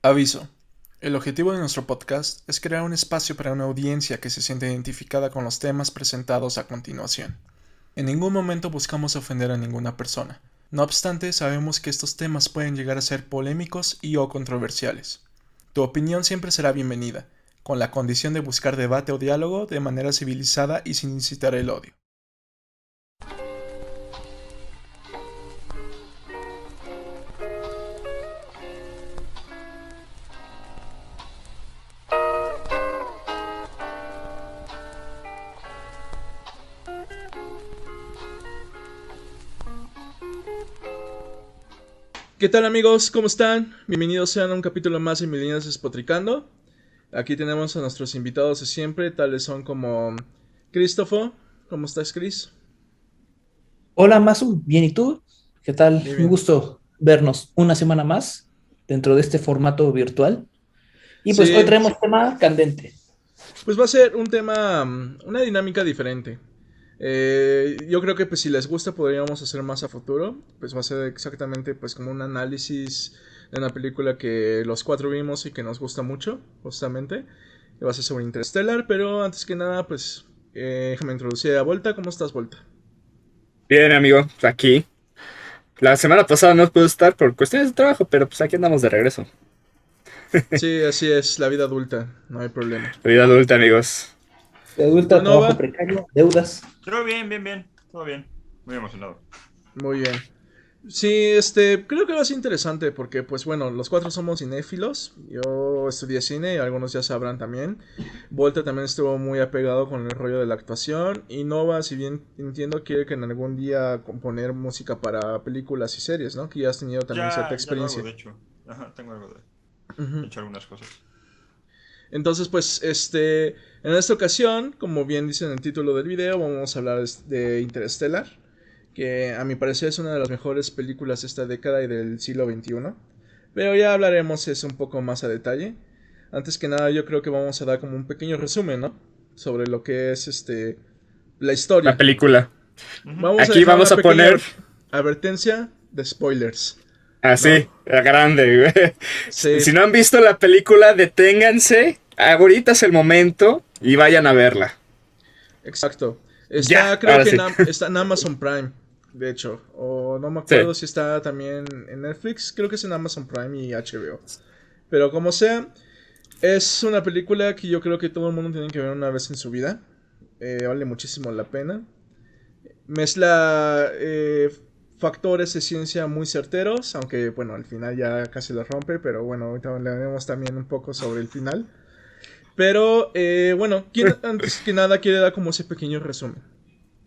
Aviso. El objetivo de nuestro podcast es crear un espacio para una audiencia que se sienta identificada con los temas presentados a continuación. En ningún momento buscamos ofender a ninguna persona. No obstante, sabemos que estos temas pueden llegar a ser polémicos y o controversiales. Tu opinión siempre será bienvenida, con la condición de buscar debate o diálogo de manera civilizada y sin incitar el odio. ¿Qué tal amigos? ¿Cómo están? Bienvenidos sean a un capítulo más de Milenias Despotricando. Aquí tenemos a nuestros invitados de siempre, tales son como Cristóforo. ¿Cómo estás, Cris? Hola Masu, bien, ¿y tú? ¿Qué tal? Muy Un bien. gusto vernos una semana más dentro de este formato virtual. Y pues hoy Sí, traemos tema candente. pues va a ser un tema, una dinámica diferente. Yo creo que pues si les gusta podríamos hacer más a futuro. Pues va a ser exactamente pues como un análisis de una película que los cuatro vimos y que nos gusta mucho, justamente. Y va a ser sobre Interstellar, pero antes que nada pues déjame introducir a Volta. ¿Cómo estás, Volta? Bien, amigo, aquí. La semana pasada no pude estar por cuestiones de trabajo, pero pues aquí andamos de regreso. Sí, así es, la vida adulta, no hay problema. Vida adulta, amigos. De ¿Y tú, adulta, trabajo Nova? precario, deudas. Yo bien, bien, bien, todo bien. Muy emocionado. Muy bien. Sí, creo que va a ser interesante porque, pues bueno, los cuatro somos cinéfilos. Yo estudié cine y algunos ya sabrán también. Volta también estuvo muy apegado con el rollo de la actuación. Y Nova, si bien entiendo, quiere que en algún día componer música para películas y series, ¿no? Que ya has tenido también cierta Ya lo hago, experiencia. de hecho. Ajá, tengo algo de Ujú. hecho algunas cosas. Entonces, pues, en esta ocasión, como bien dice en el título del video, vamos a hablar de Interstellar, que a mi parecer es una de las mejores películas de esta década y del siglo XXI. Pero ya hablaremos eso un poco más a detalle. Antes que nada, yo creo que vamos a dar como un pequeño resumen, ¿no? Sobre lo que es la La historia. película. Ujú. Vamos a Aquí dejar vamos una a pequeña poner advertencia de spoilers, ¿no? así, a grande, güey. Sí, Si no han visto la película, deténganse. Ahorita es el momento y vayan a verla. exacto. Ya, Está, creo ahora que sí. está en Amazon Prime, de hecho. O no me Sí. acuerdo si está también en Netflix. Creo que es en Amazon Prime y HBO. Pero como sea, es una película que yo creo que todo el mundo tiene que ver una vez en su vida. Vale muchísimo la pena. Mezcla factores de ciencia muy certeros, aunque bueno, al final ya casi lo rompe, pero bueno, ahorita hablaremos también un poco sobre el final. Pero bueno, ¿quién antes que nada quiere dar como ese pequeño resumen?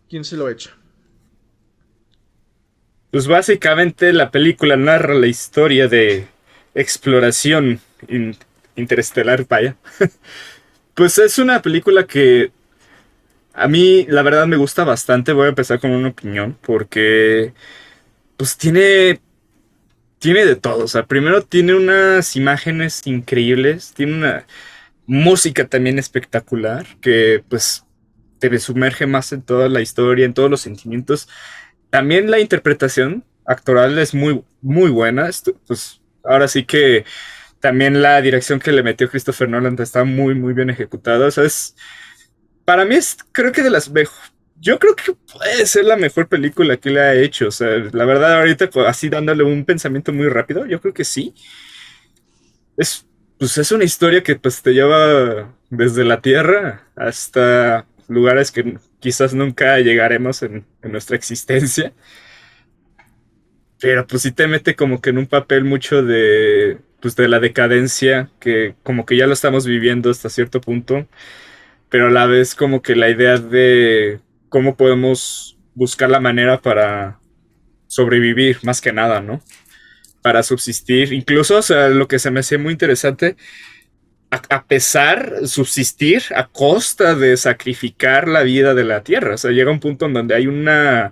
¿Quién se lo echa? Pues básicamente la película narra la historia de exploración interestelar, vaya. Pues es una película que a mí, la verdad, me gusta bastante. Voy a empezar con una opinión porque, pues, tiene de todo. O sea, primero tiene unas imágenes increíbles, tiene una música también espectacular que, pues, te sumerge más en toda la historia, en todos los sentimientos. También la interpretación actoral es muy, muy buena. Pues, ahora sí que también la dirección que le metió Christopher Nolan está muy, muy bien ejecutada. O sea, para mí es, creo que de las mejores. Yo creo que puede ser la mejor película que le ha hecho. O sea, la verdad, ahorita así dándole un pensamiento muy rápido, yo creo que sí. Es, pues es una historia que pues te lleva desde la Tierra hasta lugares que quizás nunca llegaremos en nuestra existencia. Pero pues sí te mete como que en un papel mucho de, pues de la decadencia, que como que ya lo estamos viviendo hasta cierto punto, pero a la vez como que la idea de cómo podemos buscar la manera para sobrevivir, más que nada, ¿no? Para subsistir. Incluso, o sea, lo que se me hacía muy interesante, a pesar, subsistir a costa de sacrificar la vida de la Tierra. O sea, llega un punto en donde hay una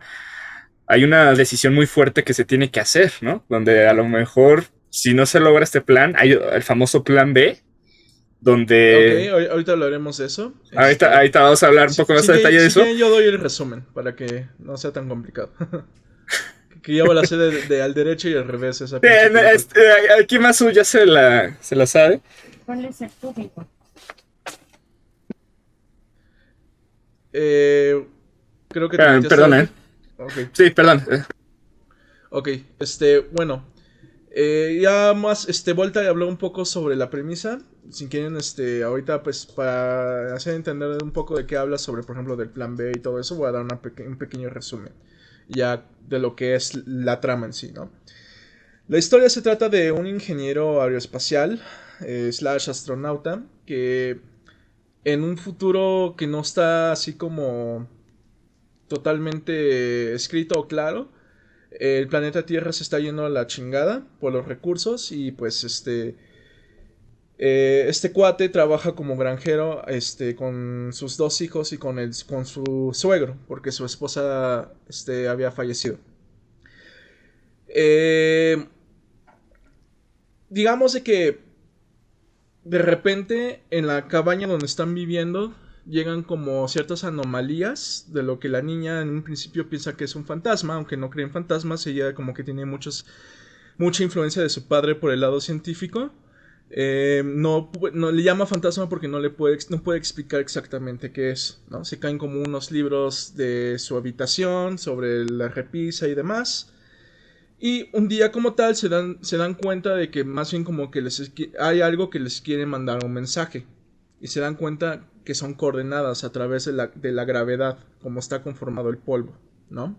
decisión muy fuerte que se tiene que hacer, ¿no? Donde a lo mejor, si no se logra este plan, hay el famoso plan B, Ok, donde ahorita hablaremos de eso. ahorita vamos a hablar un Si, poco más si, a detalle de si eso. quieren yo doy el resumen para que no sea tan complicado. Que lleva la C de al derecho y al revés, esa Bien, pinche película. aquí Masu ya se la sabe. ¿Cuál es el público? Creo que te metiste Perdón, algo. Ok, Sí, perdón. ok, bueno. Ya más, Volta habló un poco sobre la premisa. Si quieren, ahorita, pues, para hacer entender un poco de qué habla sobre, por ejemplo, del plan B y todo eso, voy a dar un pequeño resumen ya de lo que es la trama en sí, ¿no? La historia se trata de un ingeniero aeroespacial, slash astronauta, que en un futuro que no está así como totalmente escrito o claro, el planeta Tierra se está yendo a la chingada por los recursos y pues este cuate trabaja como granjero con sus dos hijos y con su suegro, porque su esposa había fallecido. Digamos de que de repente en la cabaña donde están viviendo llegan como ciertas anomalías de lo que la niña en un principio piensa que es un fantasma, aunque no cree en fantasmas, ella como que tiene mucha influencia de su padre por el lado científico. No le llama fantasma porque no puede explicar exactamente qué es, ¿no? Se caen como unos libros de su habitación sobre la repisa y demás. Y un día como tal se dan cuenta de que más bien como que hay algo que les quiere mandar un mensaje. Y se dan cuenta que son coordenadas a través de la gravedad, como está conformado el polvo, ¿no?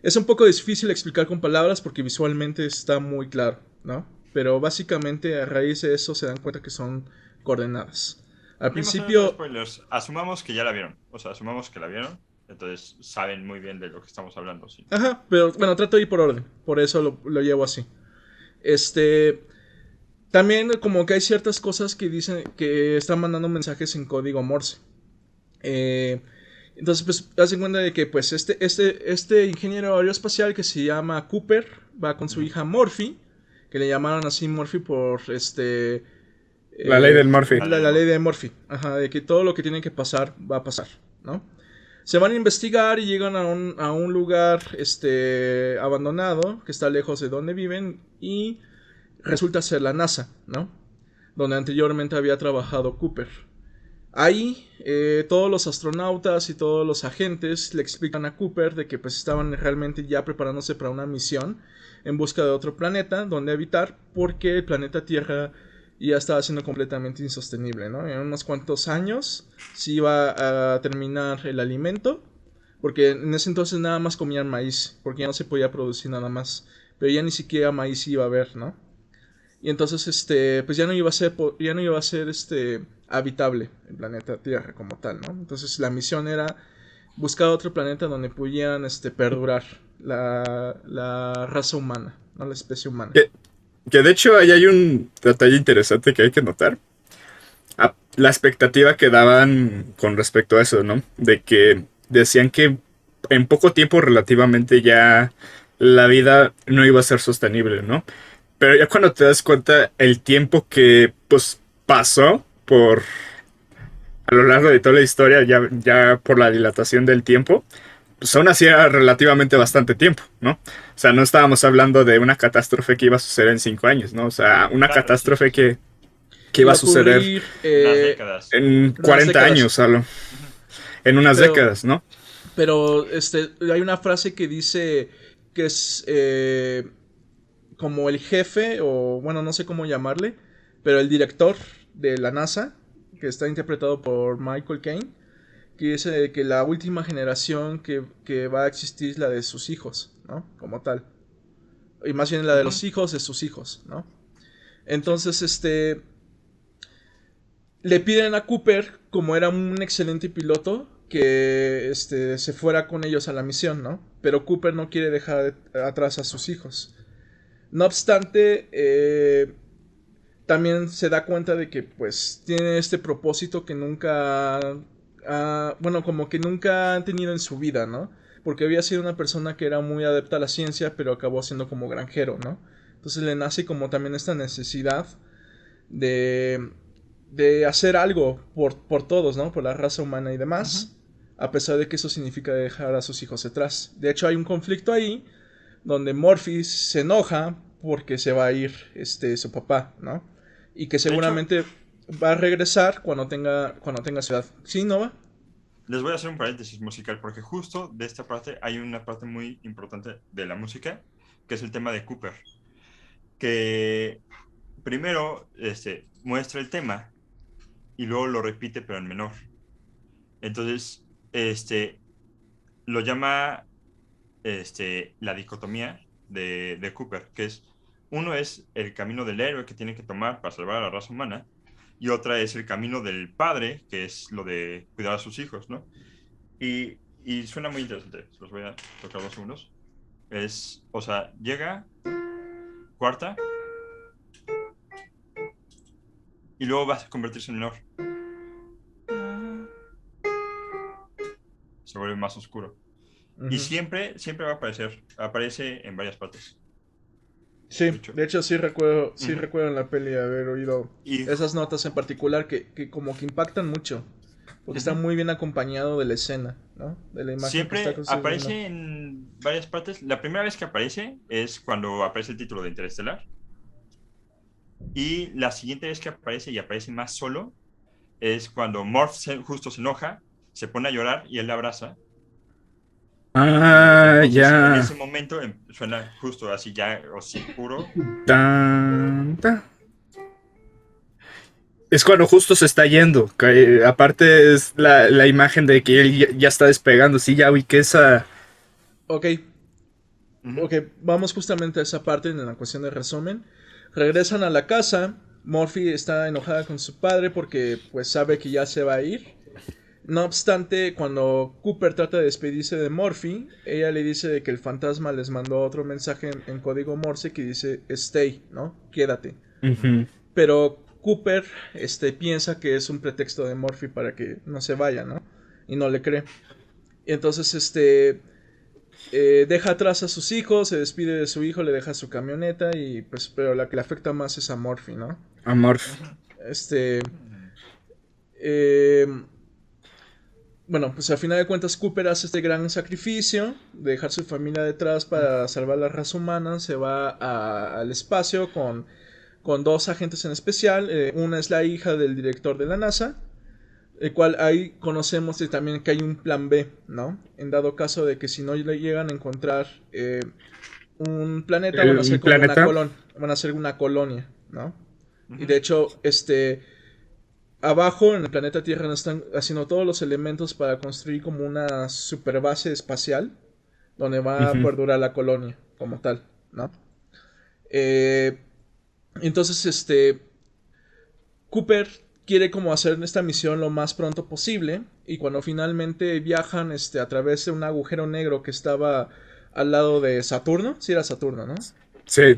Es un poco difícil explicar con palabras porque visualmente está muy claro, ¿no? Pero básicamente a raíz de eso se dan cuenta que son coordenadas. Al Aquí más o menos principio... spoilers. Asumamos que ya la vieron. O sea, asumamos que la vieron. Entonces saben muy bien de lo que estamos hablando, sí. Ajá, pero bueno, trato de ir por orden. Por eso lo llevo así. También como que hay ciertas cosas que dicen que están mandando mensajes en código Morse. Entonces, pues, hacen cuenta de que pues este ingeniero aeroespacial que se llama Cooper va con su hija Murphy, que le llamaron así Murphy por La ley del Murphy. la ley de Murphy. Ajá, de que todo lo que tiene que pasar va a pasar, ¿no? Se van a investigar y llegan a un lugar abandonado que está lejos de donde viven y resulta ser la NASA, ¿no? Donde anteriormente había trabajado Cooper. Ahí todos los astronautas y todos los agentes le explican a Cooper de que pues estaban realmente ya preparándose para una misión en busca de otro planeta donde habitar porque el planeta Tierra ya estaba siendo completamente insostenible, ¿no? En unos cuantos años se iba a terminar el alimento, porque en ese entonces nada más comían maíz, porque ya no se podía producir nada más, pero ya ni siquiera maíz iba a haber, ¿no? Y entonces pues ya no iba a ser habitable el planeta Tierra como tal, ¿no? Entonces la misión era buscar otro planeta donde pudieran perdurar la raza humana, ¿no? La especie humana. Que de hecho ahí hay un detalle interesante que hay que notar. La expectativa que daban con respecto a eso, ¿no? De que decían que en poco tiempo relativamente ya la vida no iba a ser sostenible, ¿no? Pero ya cuando te das cuenta el tiempo que pues pasó a lo largo de toda la historia, ya por la dilatación del tiempo, pues aún así era relativamente bastante tiempo, ¿no? O sea, no estábamos hablando de una catástrofe que iba a suceder en 5 años, ¿no? O sea, una Claro, catástrofe sí. que iba a suceder ocurrir, Unas décadas. en 40 décadas. años, solo. En unas Pero- décadas, ¿no? Pero hay una frase que dice que es como el jefe, o bueno, no sé cómo llamarle, pero el director de la NASA, que está interpretado por Michael Caine, que dice que la última generación que va a existir es la de sus hijos, ¿no? Como tal. Y más bien la de los hijos de sus hijos, ¿no? Entonces, le piden a Cooper, como era un excelente piloto, que se fuera con ellos a la misión, ¿no? Pero Cooper no quiere dejar atrás a sus hijos. No obstante, también se da cuenta de que pues tiene este propósito que nunca bueno, como que nunca han tenido en su vida, ¿no? Porque había sido una persona que era muy adepta a la ciencia, pero acabó siendo como granjero, ¿no? Entonces le nace como también esta necesidad de hacer algo por todos, ¿no? Por la raza humana y demás, a pesar de que eso significa dejar a sus hijos atrás. De hecho, hay un conflicto ahí, donde Murphy se enoja porque se va a ir su papá, ¿no? Y que seguramente va a regresar cuando tenga su edad. ¿Sí, Nova? Les voy a hacer un paréntesis musical porque justo de esta parte hay una parte muy importante de la música, que es el tema de Cooper, que primero muestra el tema y luego lo repite pero en menor. Entonces, lo llama la dicotomía de Cooper, que es, uno es el camino del héroe que tiene que tomar para salvar a la raza humana, y otra es el camino del padre, que es lo de cuidar a sus hijos, ¿no? Y suena muy interesante, los voy a tocar 2 segundos. O sea, llega, cuarta, y luego va a convertirse en menor. Se vuelve más oscuro. Uh-huh. Y siempre va a aparecer. Aparece en varias partes. Sí, de hecho sí recuerdo en la peli haber oído Y esas notas en particular que como que impactan mucho. Porque está muy bien acompañado de la escena, ¿no? De la imagen siempre que está aparece en varias partes. La primera vez que aparece es cuando aparece el título de Interestelar. Y la siguiente vez que aparece, y aparece más solo, es cuando Morph justo se enoja, se pone a llorar y él le abraza. Ah, entonces, ya. en ese momento suena justo así ya oscuro. Tan, tan. Es cuando justo se está yendo. Aparte es la imagen de que él ya está despegando. Sí, ya vi que esa... Ok, vamos justamente a esa parte en la cuestión de resumen. Regresan a la casa. Murphy está enojada con su padre porque pues sabe que ya se va a ir. No obstante, cuando Cooper trata de despedirse de Murphy, ella le dice de que el fantasma les mandó otro mensaje en código Morse que dice stay, ¿no? Quédate. Uh-huh. Pero Cooper piensa que es un pretexto de Murphy para que no se vaya, ¿no? Y no le cree. Y entonces deja atrás a sus hijos, se despide de su hijo, le deja su camioneta y pues pero la que le afecta más es a Murphy, ¿no? A Morph. Bueno, pues al final de cuentas Cooper hace este gran sacrificio de dejar su familia detrás para salvar la raza humana. Se va al espacio con 2 agentes en especial. Una es la hija del director de la NASA, el cual ahí conocemos también que hay un plan B, ¿no? En dado caso de que si no le llegan a encontrar un planeta, van a ser como van a ser una colonia, ¿no? Y de hecho, abajo en el planeta Tierra están haciendo todos los elementos para construir como una super base espacial donde va a perdurar la colonia como tal, ¿no? Entonces, Cooper quiere como hacer esta misión lo más pronto posible y cuando finalmente viajan a través de un agujero negro que estaba al lado de Saturno, sí era Saturno, ¿no? Sí.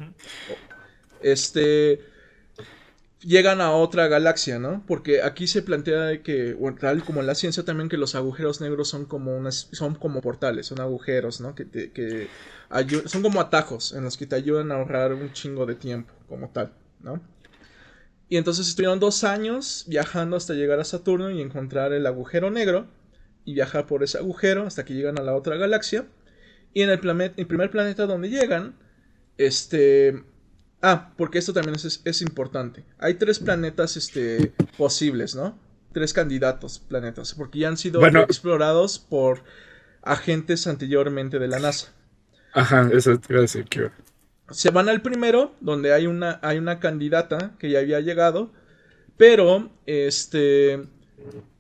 Llegan a otra galaxia, ¿no? Porque aquí se plantea que, bueno, tal como en la ciencia también, que los agujeros negros son como portales, son agujeros, ¿no? Que son como atajos en los que te ayudan a ahorrar un chingo de tiempo, como tal, ¿no? Y entonces estuvieron 2 años viajando hasta llegar a Saturno y encontrar el agujero negro y viajar por ese agujero hasta que llegan a la otra galaxia. Y en el primer planeta donde llegan, porque esto también es importante. Hay 3 planetas posibles, ¿no? 3 candidatos planetas, porque ya han sido explorados por agentes anteriormente de la NASA. Ajá, eso te iba a decir que... Se van al primero, donde hay una candidata que ya había llegado, pero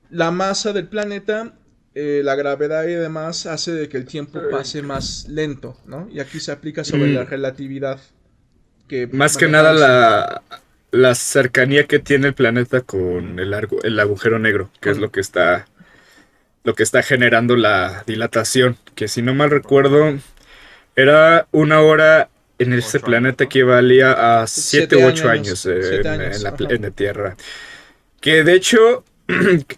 la masa del planeta, la gravedad y demás hace de que el tiempo pase más lento, ¿no? Y aquí se aplica sobre la relatividad. Más que nada la cercanía que tiene el planeta con el agujero negro, que es lo que está generando la dilatación, que si no mal recuerdo era 1 hora en ese planeta, que valía a 7 u 8 años, en la Tierra. Que de hecho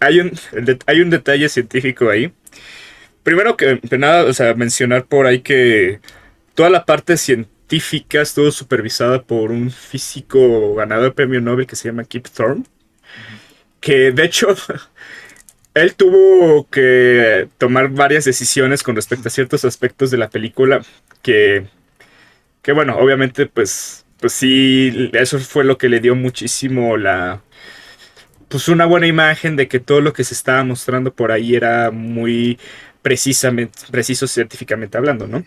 hay un detalle científico ahí. Primero que nada, o sea, mencionar por ahí que toda la parte científica estuvo supervisada por un físico ganador de premio Nobel que se llama Kip Thorne. Que de hecho él tuvo que tomar varias decisiones con respecto a ciertos aspectos de la película que Que bueno, obviamente, pues sí, eso fue lo que le dio muchísimo pues una buena imagen de que todo lo que se estaba mostrando por ahí era muy preciso científicamente hablando, ¿no?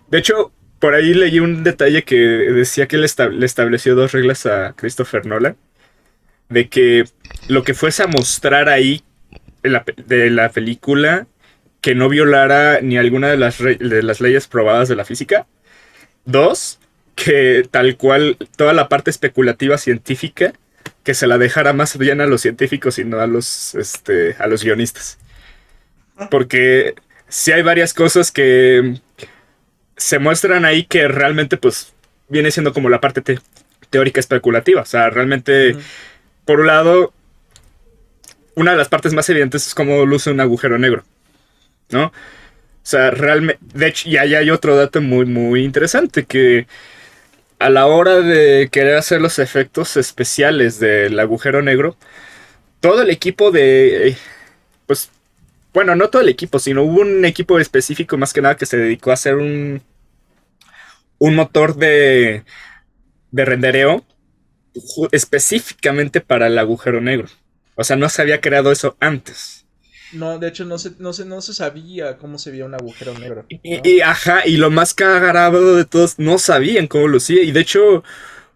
De hecho, por ahí leí un detalle que decía que le estableció dos reglas a Christopher Nolan, de que lo que fuese a mostrar ahí de la película, que no violara ni alguna de las leyes probadas de la física. Dos, que tal cual toda la parte especulativa científica, que se la dejara más bien a los científicos y no a los guionistas. Porque sí hay varias cosas que se muestran ahí que realmente pues viene siendo como la parte teórica especulativa. O sea, realmente, por un lado, una de las partes más evidentes es cómo luce un agujero negro, ¿no? O sea, realmente, de hecho, y ahí hay otro dato muy, muy interesante, que a la hora de querer hacer los efectos especiales del agujero negro, todo el equipo pues, bueno, no todo el equipo, sino hubo un equipo específico más que nada que se dedicó a hacer un motor de rendereo específicamente para el agujero negro. O sea, no se había creado eso antes. No, de hecho no se sabía cómo se veía un agujero negro, ¿no? Y lo más cagado de todos, no sabían cómo lucía. Y de hecho,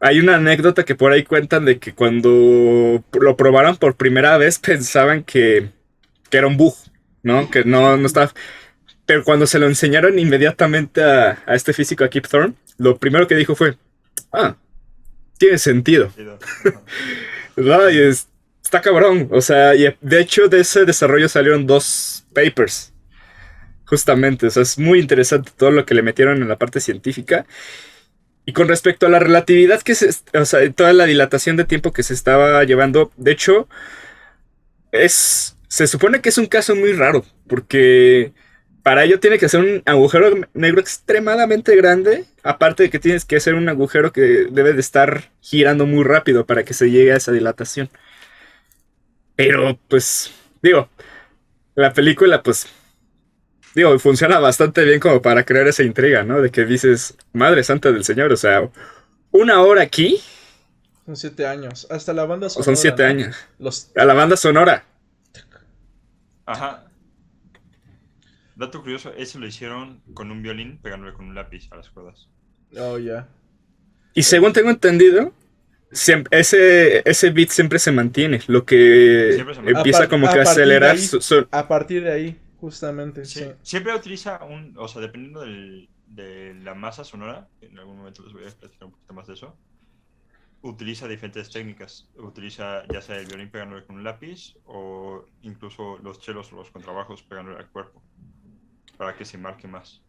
hay una anécdota que por ahí cuentan de que cuando lo probaron por primera vez pensaban que era un bug, ¿no? Que no estaba. Pero cuando se lo enseñaron inmediatamente a este físico, a Kip Thorne, lo primero que dijo fue: ah, tiene sentido. ¿No? Y está cabrón. O sea, y de hecho de ese desarrollo salieron 2 papers. Justamente, o sea, es muy interesante todo lo que le metieron en la parte científica. Y con respecto a la relatividad o sea, toda la dilatación de tiempo que se estaba llevando, de hecho, se supone que es un caso muy raro, porque para ello tiene que ser un agujero negro extremadamente grande, aparte de que tienes que hacer un agujero que debe de estar girando muy rápido para que se llegue a esa dilatación. Pero, pues, digo, la película, pues, digo, funciona bastante bien como para crear esa intriga, ¿no? De que dices, Madre Santa del Señor, o sea, 1 hora aquí. Son 7 años. Hasta la banda sonora. Son 7 ¿no? años. A la banda sonora. Ajá. Dato curioso, eso lo hicieron con un violín pegándole con un lápiz a las cuerdas. Oh, ya. Y según tengo entendido, ese beat siempre se mantiene. Lo que empieza como que a acelerar. A partir de ahí, justamente. Sí. Siempre utiliza o sea, dependiendo de la masa sonora, en algún momento les voy a platicar un poquito más de eso. Utiliza diferentes técnicas. Utiliza ya sea el violín pegándole con un lápiz o incluso los chelos o los contrabajos pegándole al cuerpo para que se marque más.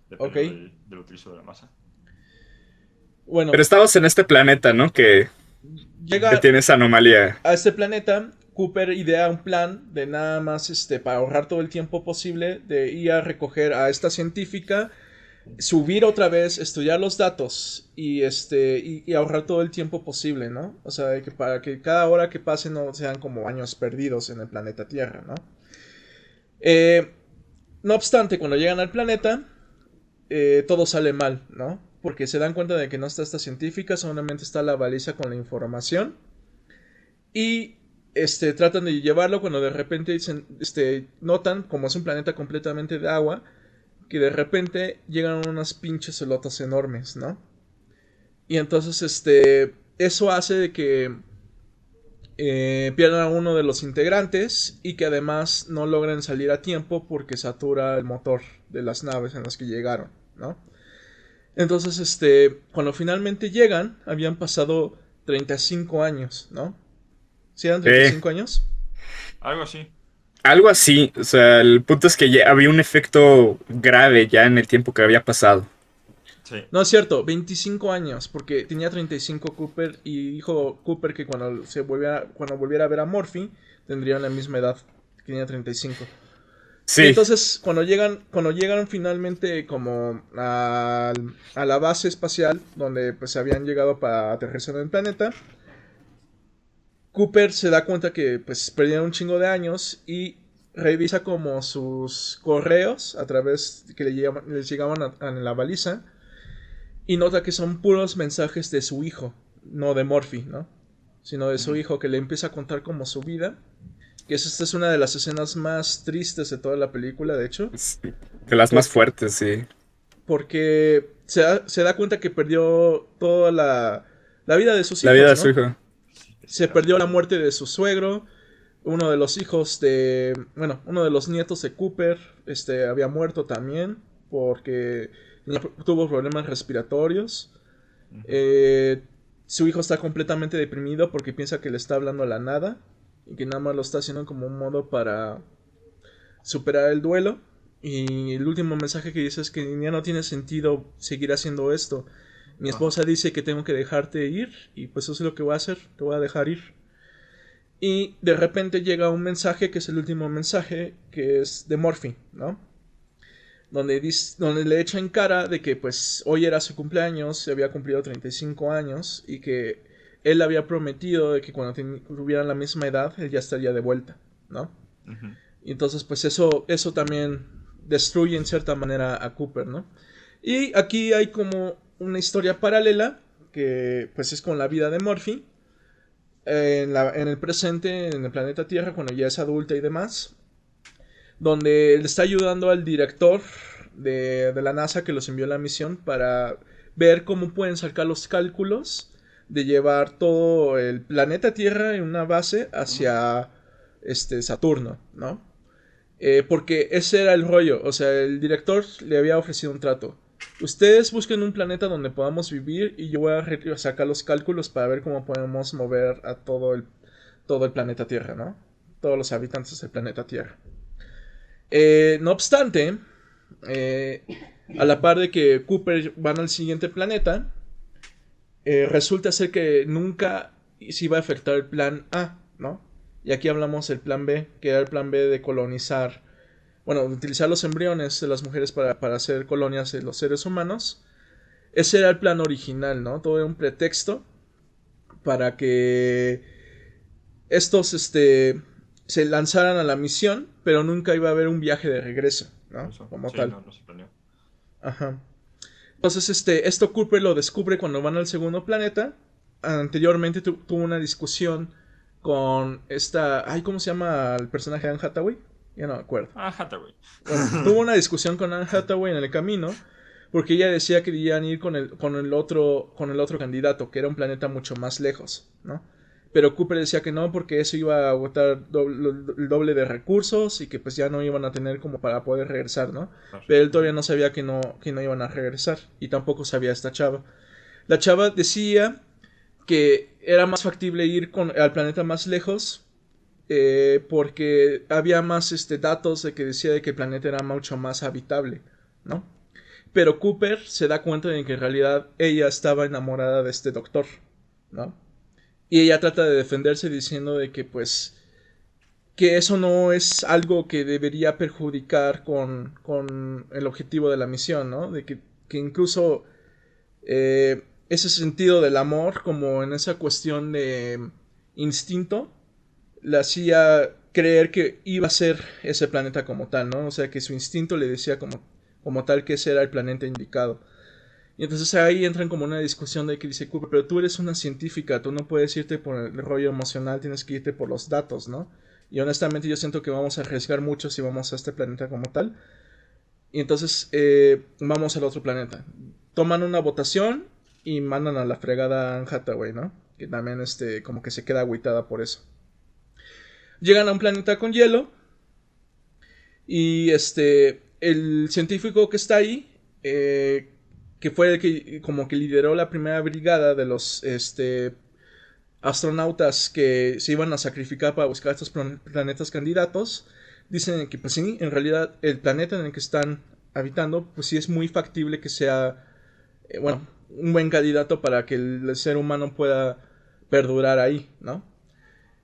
Depende del utilizo de la masa. Bueno, pero estamos en este planeta, ¿no? Que tiene esa anomalía. A este planeta, Cooper idea un plan de nada más para ahorrar todo el tiempo posible, de ir a recoger a esta científica, subir otra vez, estudiar los datos y ahorrar todo el tiempo posible, ¿no? O sea, para que cada hora que pase no sean como años perdidos en el planeta Tierra, ¿no? No obstante, cuando llegan al planeta, todo sale mal, ¿no? Porque se dan cuenta de que no está esta científica, solamente está la baliza con la información. Y tratan de llevarlo cuando de repente notan, como es un planeta completamente de agua, que de repente llegan unas pinches elotas enormes, ¿no? Y entonces eso hace de que pierdan a uno de los integrantes y que además no logren salir a tiempo porque satura el motor de las naves en las que llegaron, ¿no? Entonces, cuando finalmente llegan, habían pasado 35 años, ¿no? ¿Sí eran 35 años? Algo así. Algo así, o sea, el punto es que ya había un efecto grave ya en el tiempo que había pasado. Sí. No es cierto, 25 años, porque tenía 35 Cooper y dijo Cooper que cuando volviera a ver a Murphy tendrían la misma edad, que tenía 35. Sí. Y entonces cuando llegan finalmente como a la base espacial donde pues habían llegado para aterrizar en el planeta, Cooper se da cuenta que pues perdieron un chingo de años y revisa como sus correos a través que les llegaban en la baliza y nota que son puros mensajes de su hijo, no de Murphy, ¿no? Sino de su hijo, que le empieza a contar como su vida. Que esta es una de las escenas más tristes de toda la película, de hecho. Sí, de las más fuertes, sí. Porque se da cuenta que perdió toda la vida de sus La hijos, vida de ¿no? su hijo. Se perdió la muerte de su suegro. Uno de los hijos de... Bueno, uno de los nietos de Cooper había muerto también porque tuvo problemas respiratorios. Su hijo está completamente deprimido porque piensa que le está hablando a la nada y que nada más lo está haciendo como un modo para superar el duelo. Y el último mensaje que dice es que ya no tiene sentido seguir haciendo esto. Mi esposa dice que tengo que dejarte ir y pues eso es lo que voy a hacer, te voy a dejar ir. Y de repente llega un mensaje que es el último mensaje, que es de Murphy, ¿no? Donde le echa en cara de que pues hoy era su cumpleaños, se había cumplido 35 años y que él había prometido de que cuando tuvieran la misma edad él ya estaría de vuelta, ¿no? Y entonces pues eso también destruye en cierta manera a Cooper, ¿no? Y aquí hay como una historia paralela que pues es con la vida de Murphy en el presente, en el planeta Tierra, cuando ya es adulta y demás, donde le está ayudando al director de la NASA que los envió a la misión para ver cómo pueden sacar los cálculos de llevar todo el planeta Tierra en una base hacia Saturno, ¿no? Porque ese era el rollo, o sea, el director le había ofrecido un trato. Ustedes busquen un planeta donde podamos vivir y yo voy a sacar los cálculos para ver cómo podemos mover a todo el planeta Tierra, ¿no? Todos los habitantes del planeta Tierra. No obstante, a la par de que Cooper van al siguiente planeta, resulta ser que nunca se iba a afectar el plan A, ¿no? Y aquí hablamos del plan B, que era el plan B de colonizar, bueno, utilizar los embriones de las mujeres para hacer colonias de los seres humanos. Ese era el plan original, ¿no? Todo era un pretexto para que estos se lanzaran a la misión, pero nunca iba a haber un viaje de regreso, ¿no? Como tal. No se planeó. Ajá. Entonces, esto Cooper lo descubre cuando van al segundo planeta. Anteriormente tuvo una discusión con esta... Ay, ¿cómo se llama el personaje de Anne Hathaway? Ya no me acuerdo. Hathaway. Bueno, tuvo una discusión con Anne Hathaway en el camino porque ella decía que querían ir con el otro candidato, que era un planeta mucho más lejos, ¿no? Pero Cooper decía que no, porque eso iba a agotar el doble de recursos y que pues ya no iban a tener como para poder regresar, ¿no? Pero él todavía no sabía que no iban a regresar y tampoco sabía esta chava. La chava decía que era más factible ir al planeta más lejos porque había más datos de que decía de que el planeta era mucho más habitable, ¿no? Pero Cooper se da cuenta de que en realidad ella estaba enamorada de este doctor, ¿no? Y ella trata de defenderse diciendo de que pues que eso no es algo que debería perjudicar con el objetivo de la misión, ¿no? De que incluso ese sentido del amor, como en esa cuestión de instinto, le hacía creer que iba a ser ese planeta como tal, ¿no? O sea, que su instinto le decía como tal que ese era el planeta indicado. Y entonces ahí entran como una discusión de que dice Cooper, pero tú eres una científica, tú no puedes irte por el rollo emocional, tienes que irte por los datos, ¿no? Y honestamente yo siento que vamos a arriesgar mucho si vamos a este planeta como tal. Y entonces vamos al otro planeta. Toman una votación y mandan a la fregada a Anne Hathaway, ¿no? Que también como que se queda agüitada por eso. Llegan a un planeta con hielo y el científico que está ahí, que fue el que como que lideró la primera brigada de los astronautas que se iban a sacrificar para buscar estos planetas candidatos, dicen que pues sí, en realidad el planeta en el que están habitando, pues sí es muy factible que sea, un buen candidato para que el ser humano pueda perdurar ahí, ¿no?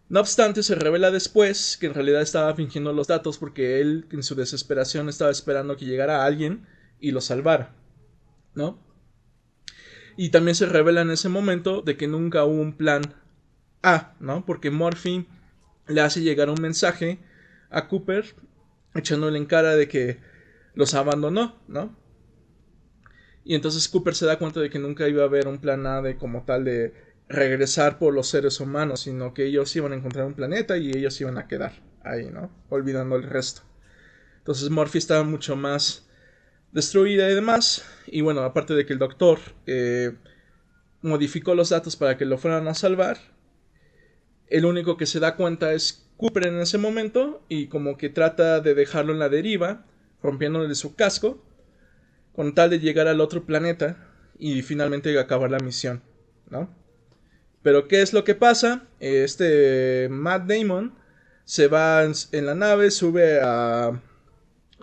No obstante, se revela después que en realidad estaba fingiendo los datos porque él, en su desesperación, estaba esperando que llegara alguien y lo salvara, ¿no? Y también se revela en ese momento de que nunca hubo un plan A, ¿no? Porque Murphy le hace llegar un mensaje a Cooper echándole en cara de que los abandonó, ¿no? Y entonces Cooper se da cuenta de que nunca iba a haber un plan A de como tal de regresar por los seres humanos, sino que ellos iban a encontrar un planeta y ellos iban a quedar ahí, ¿no? Olvidando el resto. Entonces Murphy estaba mucho más destruida y demás. Y bueno, aparte de que el doctor modificó los datos para que lo fueran a salvar, el único que se da cuenta es Cooper en ese momento y como que trata de dejarlo en la deriva, rompiéndole su casco, con tal de llegar al otro planeta y finalmente acabar la misión, ¿no? Pero ¿qué es lo que pasa? Matt Damon se va en la nave, sube a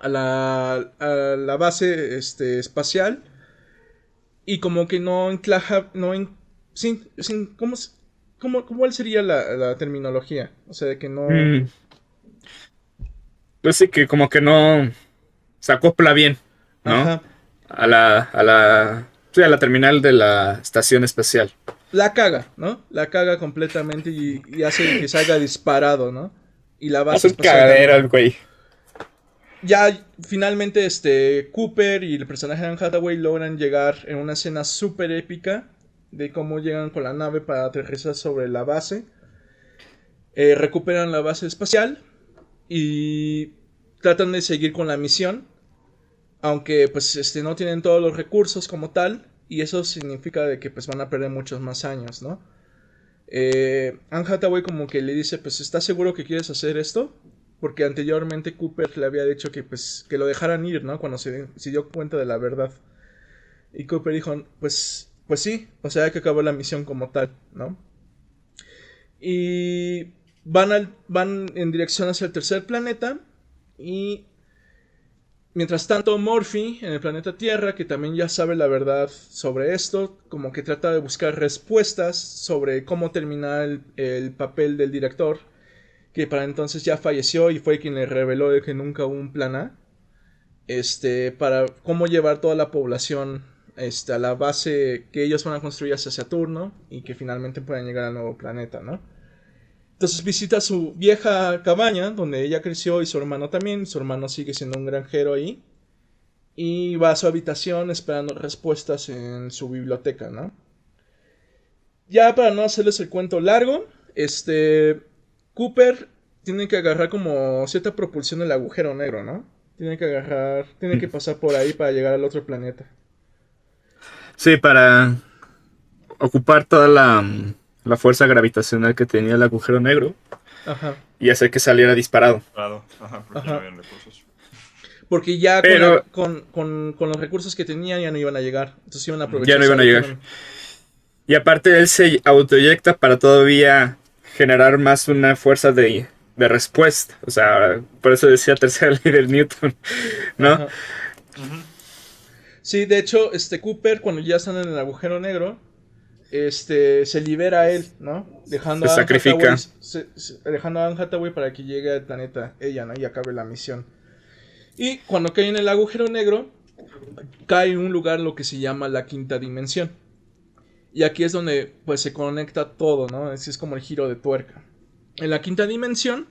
la base espacial y como que no encaja, ¿cuál sería la terminología? O sea, de que no... Pues sí, que como que no se acopla bien, ¿no? Ajá. Sí, a la terminal de la estación espacial. La caga, ¿no? La caga completamente y hace que salga disparado, ¿no? Y la base Hace un espacial cagadero también. el güey. Ya finalmente Cooper y el personaje de Anne Hathaway logran llegar en una escena súper épica de cómo llegan con la nave para aterrizar sobre la base. Recuperan la base espacial y tratan de seguir con la misión, aunque pues no tienen todos los recursos como tal, y eso significa de que pues van a perder muchos más años, ¿no? Anne Hathaway como que le dice, pues ¿estás seguro que quieres hacer esto? Porque anteriormente Cooper le había dicho que pues que lo dejaran ir, ¿no? Cuando se dio cuenta de la verdad. Y Cooper dijo, pues sí, o sea, hay que acabar la misión como tal, ¿no? Y van en dirección hacia el tercer planeta. Y mientras tanto Murphy en el planeta Tierra, que también ya sabe la verdad sobre esto, como que trata de buscar respuestas sobre cómo terminar el papel del director, que para entonces ya falleció y fue quien le reveló de que nunca hubo un plan A, para cómo llevar toda la población a la base que ellos van a construir hacia Saturno y que finalmente puedan llegar al nuevo planeta, ¿no? Entonces visita su vieja cabaña donde ella creció y su hermano también. Su hermano sigue siendo un granjero ahí. Y va a su habitación esperando respuestas en su biblioteca, ¿no? Ya para no hacerles el cuento largo, Cooper tiene que agarrar como cierta propulsión del agujero negro, ¿no? Tiene que pasar por ahí para llegar al otro planeta. Sí, para ocupar toda la fuerza gravitacional que tenía el agujero negro. Ajá. Y hacer que saliera disparado. Ajá, porque no habían recursos. Porque ya Pero, con los recursos que tenían ya no iban a llegar. Entonces iban a aprovechar. Ya no iban a llegar. Y aparte él se autoeyecta para todavía generar más una fuerza de respuesta. O sea, por eso decía tercera ley del Newton, ¿no? Ajá. Sí, de hecho, Cooper, cuando ya están en el agujero negro, se libera a él, ¿no? Dejando Se a Anne sacrifica. Hathaway, dejando a Anne Hathaway para que llegue al planeta ella, ¿no? Y acabe la misión. Y cuando cae en el agujero negro, cae en un lugar lo que se llama la quinta dimensión. Y aquí es donde pues se conecta todo, ¿no? Así es como el giro de tuerca. En la quinta dimensión,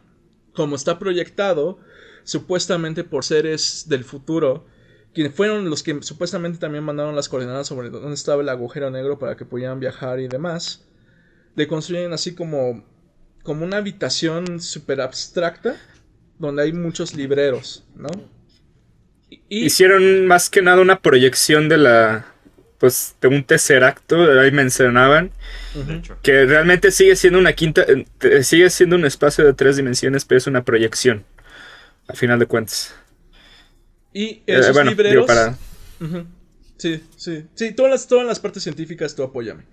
como está proyectado, supuestamente por seres del futuro, quienes fueron los que supuestamente también mandaron las coordenadas sobre dónde estaba el agujero negro para que pudieran viajar y demás, le construyen así como una habitación súper abstracta, donde hay muchos libreros, ¿no? Hicieron más que nada una proyección de de un tercer acto, ahí mencionaban, que realmente sigue siendo sigue siendo un espacio de 3 dimensiones, pero es una proyección, al final de cuentas. Y esos libreros... Digo, para... Sí, todas las partes científicas tú apóyame.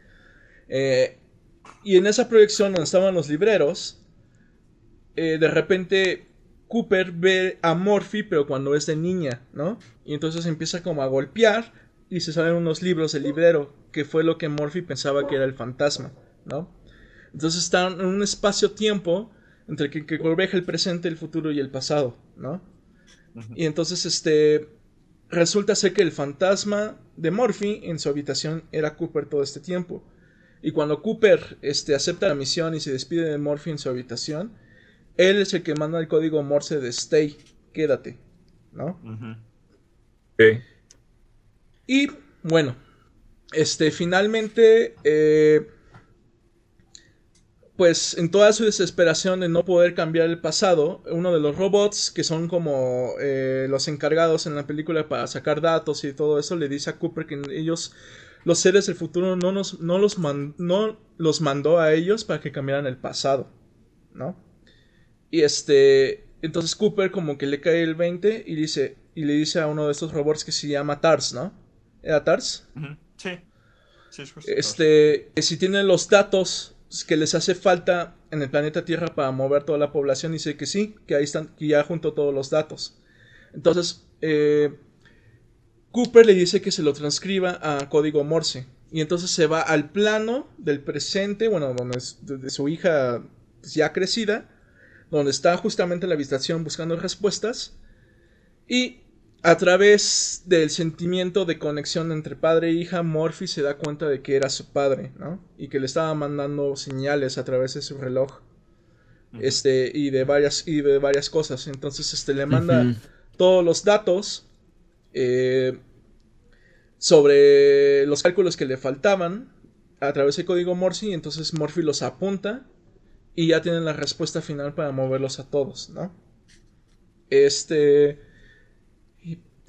Y en esa proyección donde estaban los libreros, de repente Cooper ve a Murphy, pero cuando es de niña, ¿no? Y entonces empieza como a golpear y se salen unos libros del librero, que fue lo que Murphy pensaba que era el fantasma, ¿no? Entonces están en un espacio-tiempo entre que converge el presente, el futuro y el pasado, ¿no? Y entonces resulta ser que el fantasma de Murphy en su habitación era Cooper todo este tiempo. Y cuando Cooper acepta la misión y se despide de Murphy en su habitación, él es el que manda el código Morse de stay, quédate, ¿no? Okay. Y Bueno, finalmente, pues en toda su desesperación de no poder cambiar el pasado, uno de los robots, que son como los encargados en la película para sacar datos y todo eso, le dice a Cooper que ellos, los seres del futuro, no los mandó a ellos para que cambiaran el pasado, ¿no? Y entonces Cooper como que le cae el 20 y le dice a uno de estos robots que se llama TARS, ¿no? ¿Era TARS? Ujú. Sí, sí, es justo. Que si tienen los datos que les hace falta en el planeta Tierra para mover toda la población, dice que sí, que ahí están, que ya junto todos los datos. Entonces, Cooper le dice que se lo transcriba a código Morse. Y entonces se va al plano del presente, bueno, donde es de su hija pues, ya crecida, donde está justamente en la habitación buscando respuestas. Y a través del sentimiento de conexión entre padre e hija, Morphy se da cuenta de que era su padre, ¿no? Y que le estaba mandando señales a través de su reloj. Y de varias cosas. Entonces, le manda todos los datos sobre los cálculos que le faltaban a través del código Morse. Y entonces Morphy los apunta y ya tienen la respuesta final para moverlos a todos, ¿no?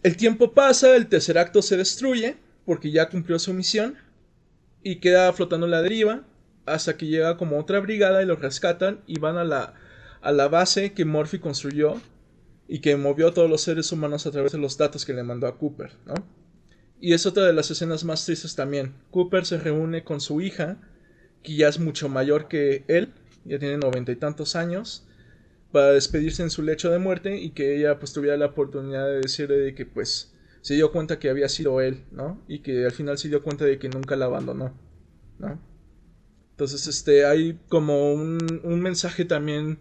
El tiempo pasa, el tercer acto se destruye porque ya cumplió su misión y queda flotando en la deriva hasta que llega como otra brigada y lo rescatan y van a la base que Morphy construyó y que movió a todos los seres humanos a través de los datos que le mandó a Cooper, ¿no? Y es otra de las escenas más tristes también. Cooper se reúne con su hija, que ya es mucho mayor que él, ya tiene 90 y tantos años, para despedirse en su lecho de muerte y que ella pues tuviera la oportunidad de decirle de que pues se dio cuenta que había sido él, ¿no? Y que al final se dio cuenta de que nunca la abandonó, ¿no? Entonces hay como un mensaje también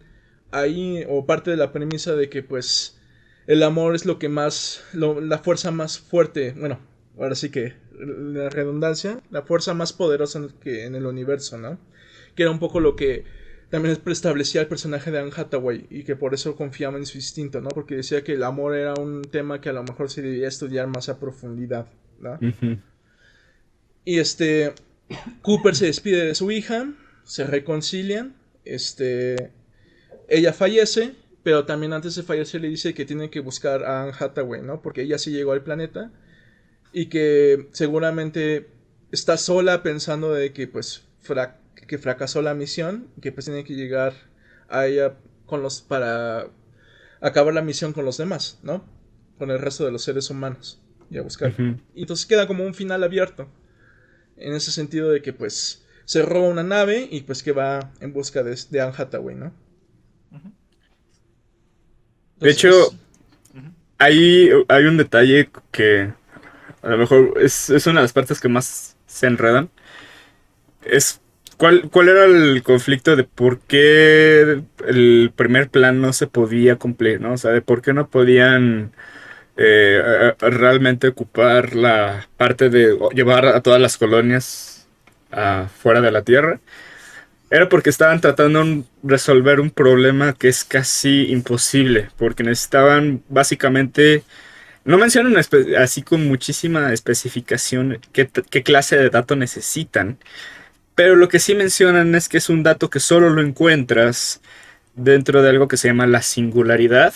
ahí, o parte de la premisa de que pues el amor es lo que más, la fuerza más fuerte, bueno, ahora sí que la redundancia, la fuerza más poderosa que en el universo, ¿no? Que era un poco lo que también preestablecía el personaje de Anne Hathaway y que por eso confiaba en su instinto, ¿no? Porque decía que el amor era un tema que a lo mejor se debía estudiar más a profundidad, ¿no? Y Cooper se despide de su hija, se reconcilian, ella fallece, pero también antes de fallecer le dice que tiene que buscar a Anne Hathaway, ¿no? Porque ella sí llegó al planeta y que seguramente está sola pensando de que pues que fracasó la misión, que pues tiene que llegar a ella para acabar la misión con los demás, ¿no? Con el resto de los seres humanos y a buscar. Y entonces queda como un final abierto. En ese sentido de que pues se roba una nave y pues que va en busca de Anne Hathaway, ¿no? Entonces, de hecho, hay un detalle que a lo mejor es una de las partes que más se enredan. Es ¿cuál era el conflicto de por qué el primer plan no se podía cumplir, ¿no? O sea, de por qué no podían realmente ocupar la parte de llevar a todas las colonias fuera de la Tierra. Era porque estaban tratando de resolver un problema que es casi imposible, porque necesitaban básicamente, no mencionan así con muchísima especificación qué clase de dato necesitan, pero lo que sí mencionan es que es un dato que solo lo encuentras dentro de algo que se llama la singularidad.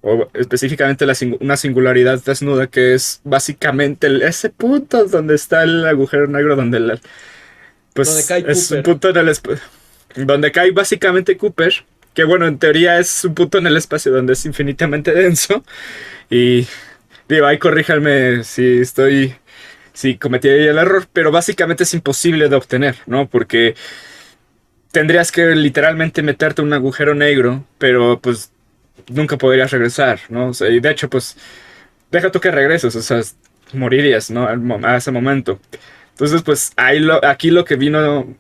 O específicamente una singularidad desnuda, que es básicamente ese punto donde está el agujero negro, donde pues donde cae es Cooper. un punto en el donde cae básicamente Cooper, que bueno, en teoría es un punto en el espacio donde es infinitamente denso. Y digo, ahí corríjanme si cometí ahí el error, pero básicamente es imposible de obtener, ¿no? Porque tendrías que literalmente meterte en un agujero negro, pero pues nunca podrías regresar, ¿no? O sea, y de hecho, pues, deja tú que regreses, o sea, morirías, ¿no? A ese momento. Entonces, pues, aquí lo que vino,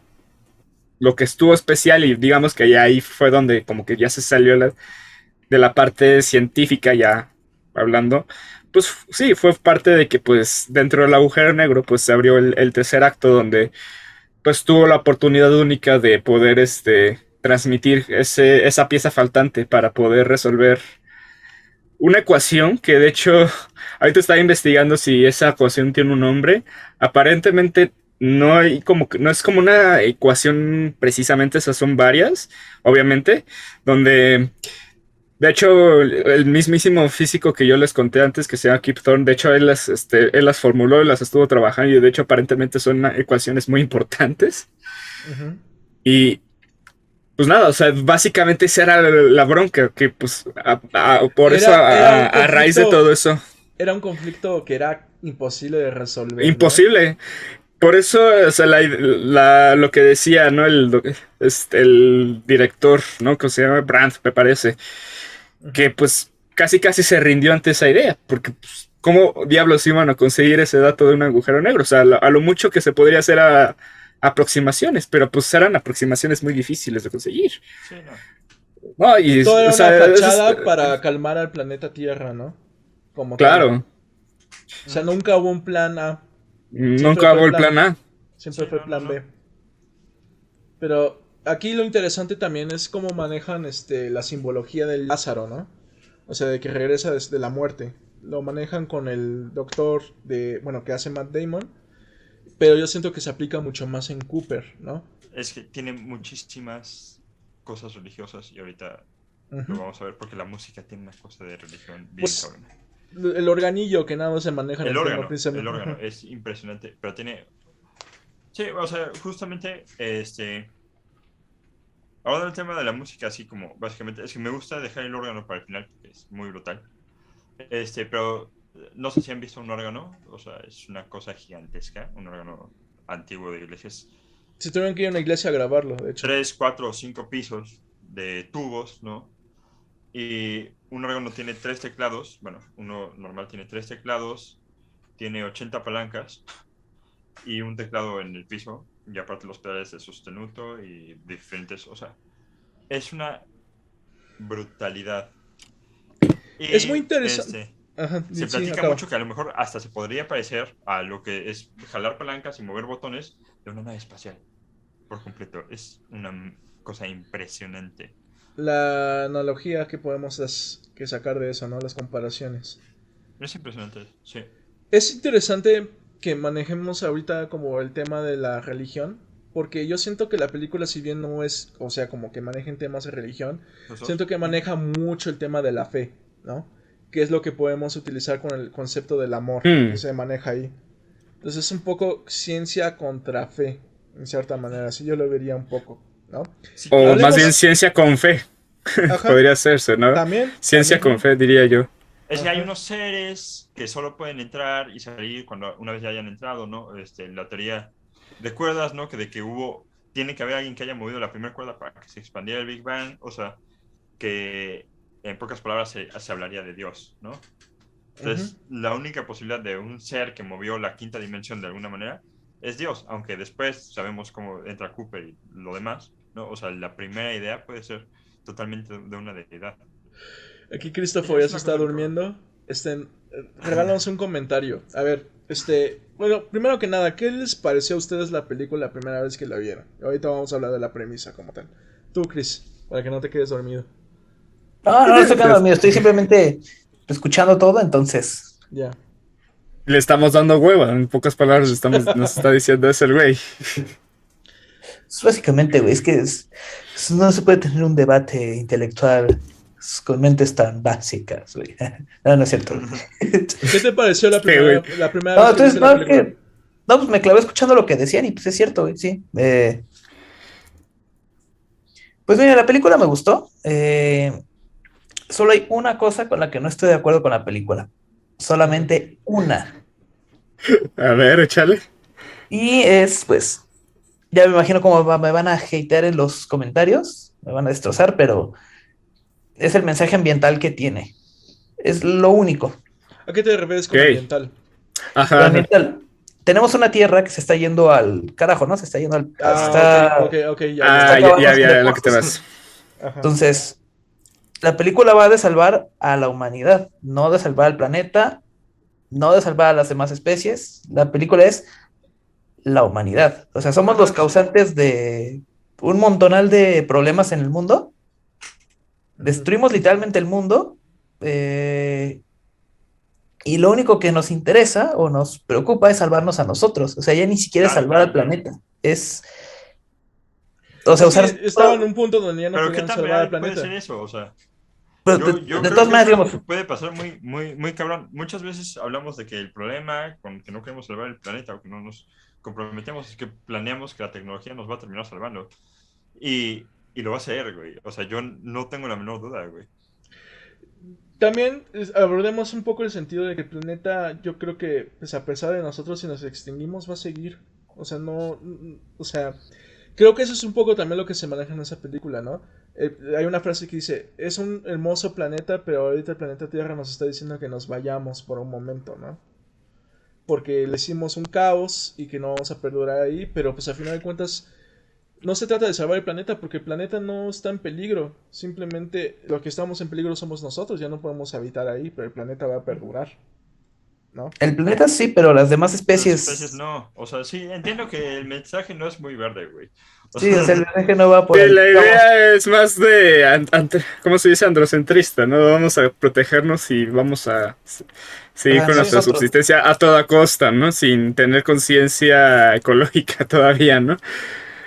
lo que estuvo especial, y digamos que ya ahí fue donde como que ya se salió de la parte científica ya hablando, pues sí, fue parte de que pues dentro del agujero negro pues se abrió el tercer acto donde pues tuvo la oportunidad única de poder transmitir esa pieza faltante para poder resolver una ecuación que de hecho ahorita estaba investigando si esa ecuación tiene un nombre. Aparentemente no hay como no es como una ecuación precisamente, esas son varias, obviamente, donde de hecho el mismísimo físico que yo les conté antes que se llama Kip Thorne, de hecho él las formuló y las estuvo trabajando y de hecho aparentemente son ecuaciones muy importantes. Ujú. Y pues nada, o sea, básicamente esa era la bronca, que pues por eso Era un a raíz de conflicto, todo eso, era un conflicto que era imposible de resolver, ¿no? imposible. Por eso, o sea, lo que decía, ¿no? El director, ¿no? Que se llama Brandt, me parece, que Ujú. pues casi casi se rindió ante esa idea, porque pues, ¿cómo diablos iban a conseguir ese dato de un agujero negro? O sea, a lo mucho que se podría hacer aproximaciones, pero pues eran aproximaciones muy difíciles de conseguir. Sí, no. No, y, Todo o era una sea, fachada para calmar al planeta Tierra, ¿no? Como tal. claro, O sea, nunca hubo un plan A. Siempre nunca fue hubo el plan A. siempre Sí, fue no, no, plan B. no. Pero aquí lo interesante también es cómo manejan la simbología del Lázaro, ¿no? O sea, de que regresa desde la muerte. Lo manejan con el doctor bueno, que hace Matt Damon, pero yo siento que se aplica mucho más en Cooper, ¿no? Es que tiene muchísimas cosas religiosas y ahorita lo Ujú. vamos a ver porque la música tiene una cosa de religión bien Pues cabrona. el organillo que nada más se maneja en El el tema órgano, el precisamente. órgano Ujú. es impresionante, pero tiene... Sí, o sea, justamente, hablando del tema de la música, así como básicamente, es que me gusta dejar el órgano para el final porque es muy brutal. Pero no sé si han visto un órgano, o sea, es una cosa gigantesca, un órgano antiguo de iglesias. Se tuvieron que ir a una iglesia a grabarlo, de hecho. 3, 4 o 5 pisos de tubos, ¿no? Y un órgano tiene 3 teclados, bueno, uno normal tiene 3 teclados, tiene 80 palancas y un teclado en el piso, y aparte los pedales de sostenuto y diferentes, o sea, es una brutalidad. Es muy Y interesante. Ajá, se sí, platica acaba. mucho que a lo mejor hasta se podría parecer a lo que es jalar palancas y mover botones de una nave espacial por completo. Es una cosa impresionante. La analogía que podemos que sacar de eso, ¿no? Las comparaciones. Es impresionante, sí. Es interesante que manejemos ahorita como el tema de la religión, porque yo siento que la película, si bien no es, o sea, como que manejen temas de religión, ¿Los dos? siento que maneja mucho el tema de la fe, ¿no? Que es lo que podemos utilizar con el concepto del amor que Hmm. se maneja ahí. Entonces es un poco ciencia contra fe, en cierta manera, así yo lo vería un poco, ¿no? Si O más quieres, bien Hablemos, ciencia con fe, ajá, podría hacerse, ¿no? también, Ciencia también, con fe, diría yo. es que hay ajá, unos seres que solo pueden entrar y salir cuando una vez ya hayan entrado, ¿no? La teoría de cuerdas, ¿no? Que de que tiene que haber alguien que haya movido la primera cuerda para que se expandiera el Big Bang, o sea, que en pocas palabras se hablaría de Dios, ¿no? ujú. Entonces, la única posibilidad de un ser que movió la quinta dimensión de alguna manera es Dios, aunque después sabemos cómo entra Cooper y lo demás, ¿no? O sea, la primera idea puede ser totalmente de una deidad. Aquí Y Christopher ya es se una está cosa bien cabrón. durmiendo. Regálanos un comentario. A ver, bueno, primero que nada, ¿qué les pareció a ustedes la película la primera vez que la vieron? Ahorita vamos a hablar de la premisa como tal. Tú, Chris, para que no te quedes dormido. No, no estoy quedando Pues, dormido, estoy simplemente escuchando todo, entonces. Ya. le estamos dando hueva, en pocas palabras nos está diciendo eso el güey. Básicamente, güey, es que no se puede tener un debate intelectual con mentes tan básicas, güey. No, no es cierto, güey. ¿Qué te pareció Este güey. la primera No, vez que viste entonces, la no, es película? que. No, pues me clavé escuchando lo que decían y pues es cierto, güey, sí. Pues mira, la película me gustó. Solo hay una cosa con la que no estoy de acuerdo con la película. Ujú. Solamente una. A ver, échale. Y es, pues, ya me imagino cómo me van a hatear en los comentarios, me van a destrozar, pero es el mensaje ambiental que tiene. Es lo único. ¿A qué te refieres con Ok. ambiental? Lo Ajá, ajá. ambiental. Tenemos una tierra que se está yendo al carajo, ¿no? Se está yendo se Ah, ok, está, ok, ok, ya, se ya, está Ah, ya. ya, acabando ya, sus ya, lo que te recursos. vas. Ajá. Entonces, la película va de salvar a la humanidad, no de salvar al planeta, no de salvar a las demás especies. La película es la humanidad. O sea, somos los Ajá, sí. causantes de un montonal de problemas en el mundo. Ujú. Destruimos literalmente el mundo, y lo único que nos interesa o nos preocupa es salvarnos a nosotros. O sea, ya ni siquiera es Claro, salvar al claro. planeta. O sea, Es usar... que estaban en un punto donde ya no Pero ¿qué podían tan salvar al real puede ser planeta. eso? O sea, Pero yo de creo todas que maneras, es algo digamos, que puede pasar muy, muy, muy cabrón. Muchas veces hablamos de que el problema con que no queremos salvar el planeta o que no nos comprometemos es que planeamos que la tecnología nos va a terminar salvando. Y lo va a hacer, güey. O sea, yo no tengo la menor duda, güey. También abordemos un poco el sentido de que el planeta, yo creo que, pues a pesar de nosotros, si nos extinguimos, va a seguir. O sea, no. O sea, creo que eso es un poco también lo que se maneja en esa película, ¿no? Hay una frase que dice: es un hermoso planeta, pero ahorita el planeta Tierra nos está diciendo que nos vayamos por un momento, ¿no? Porque le hicimos un caos y que no vamos a perdurar ahí, pero pues al final de cuentas no se trata de salvar el planeta porque el planeta no está en peligro. Simplemente lo que estamos en peligro somos nosotros. Ya no podemos habitar ahí, pero el planeta va a perdurar, ¿no? el planeta sí, pero las demás Las especies especies, no. O sea, sí, entiendo que el mensaje no es muy verde, güey. O sí, o sea, el sea, mensaje no va por Sí, ahí. la Vamos, idea es más de, ¿cómo se dice? Androcentrista, ¿no? Vamos a protegernos y vamos a seguir ajá, con nuestra nosotros. subsistencia a toda costa, ¿no? Sin tener conciencia ecológica todavía, ¿no?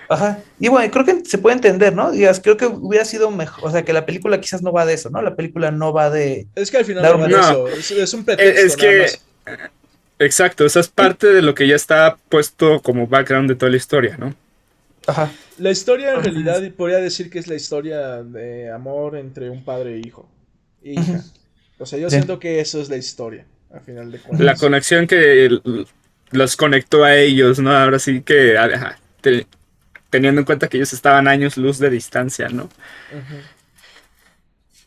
Ajá. Y bueno, creo que se puede entender, ¿no? Digas, creo que hubiera sido mejor, o sea, que la película quizás no va de eso, ¿no? La película no va de Es que al final dar no un va de No, eso. Es un pretexto es nada que, más. exacto, esa es sí, parte de lo que ya está puesto como background de toda la historia, ¿no? ajá. La historia en realidad Entonces, podría decir que es la historia de amor entre un padre e hijo. E ujú, hija. O sea, yo sí, siento que eso es la historia, a final de ujú. La cuentas. conexión que los conectó a ellos, ¿no? Ahora sí que, ajá, teniendo en cuenta que ellos estaban años luz de distancia, ¿no? Ujú.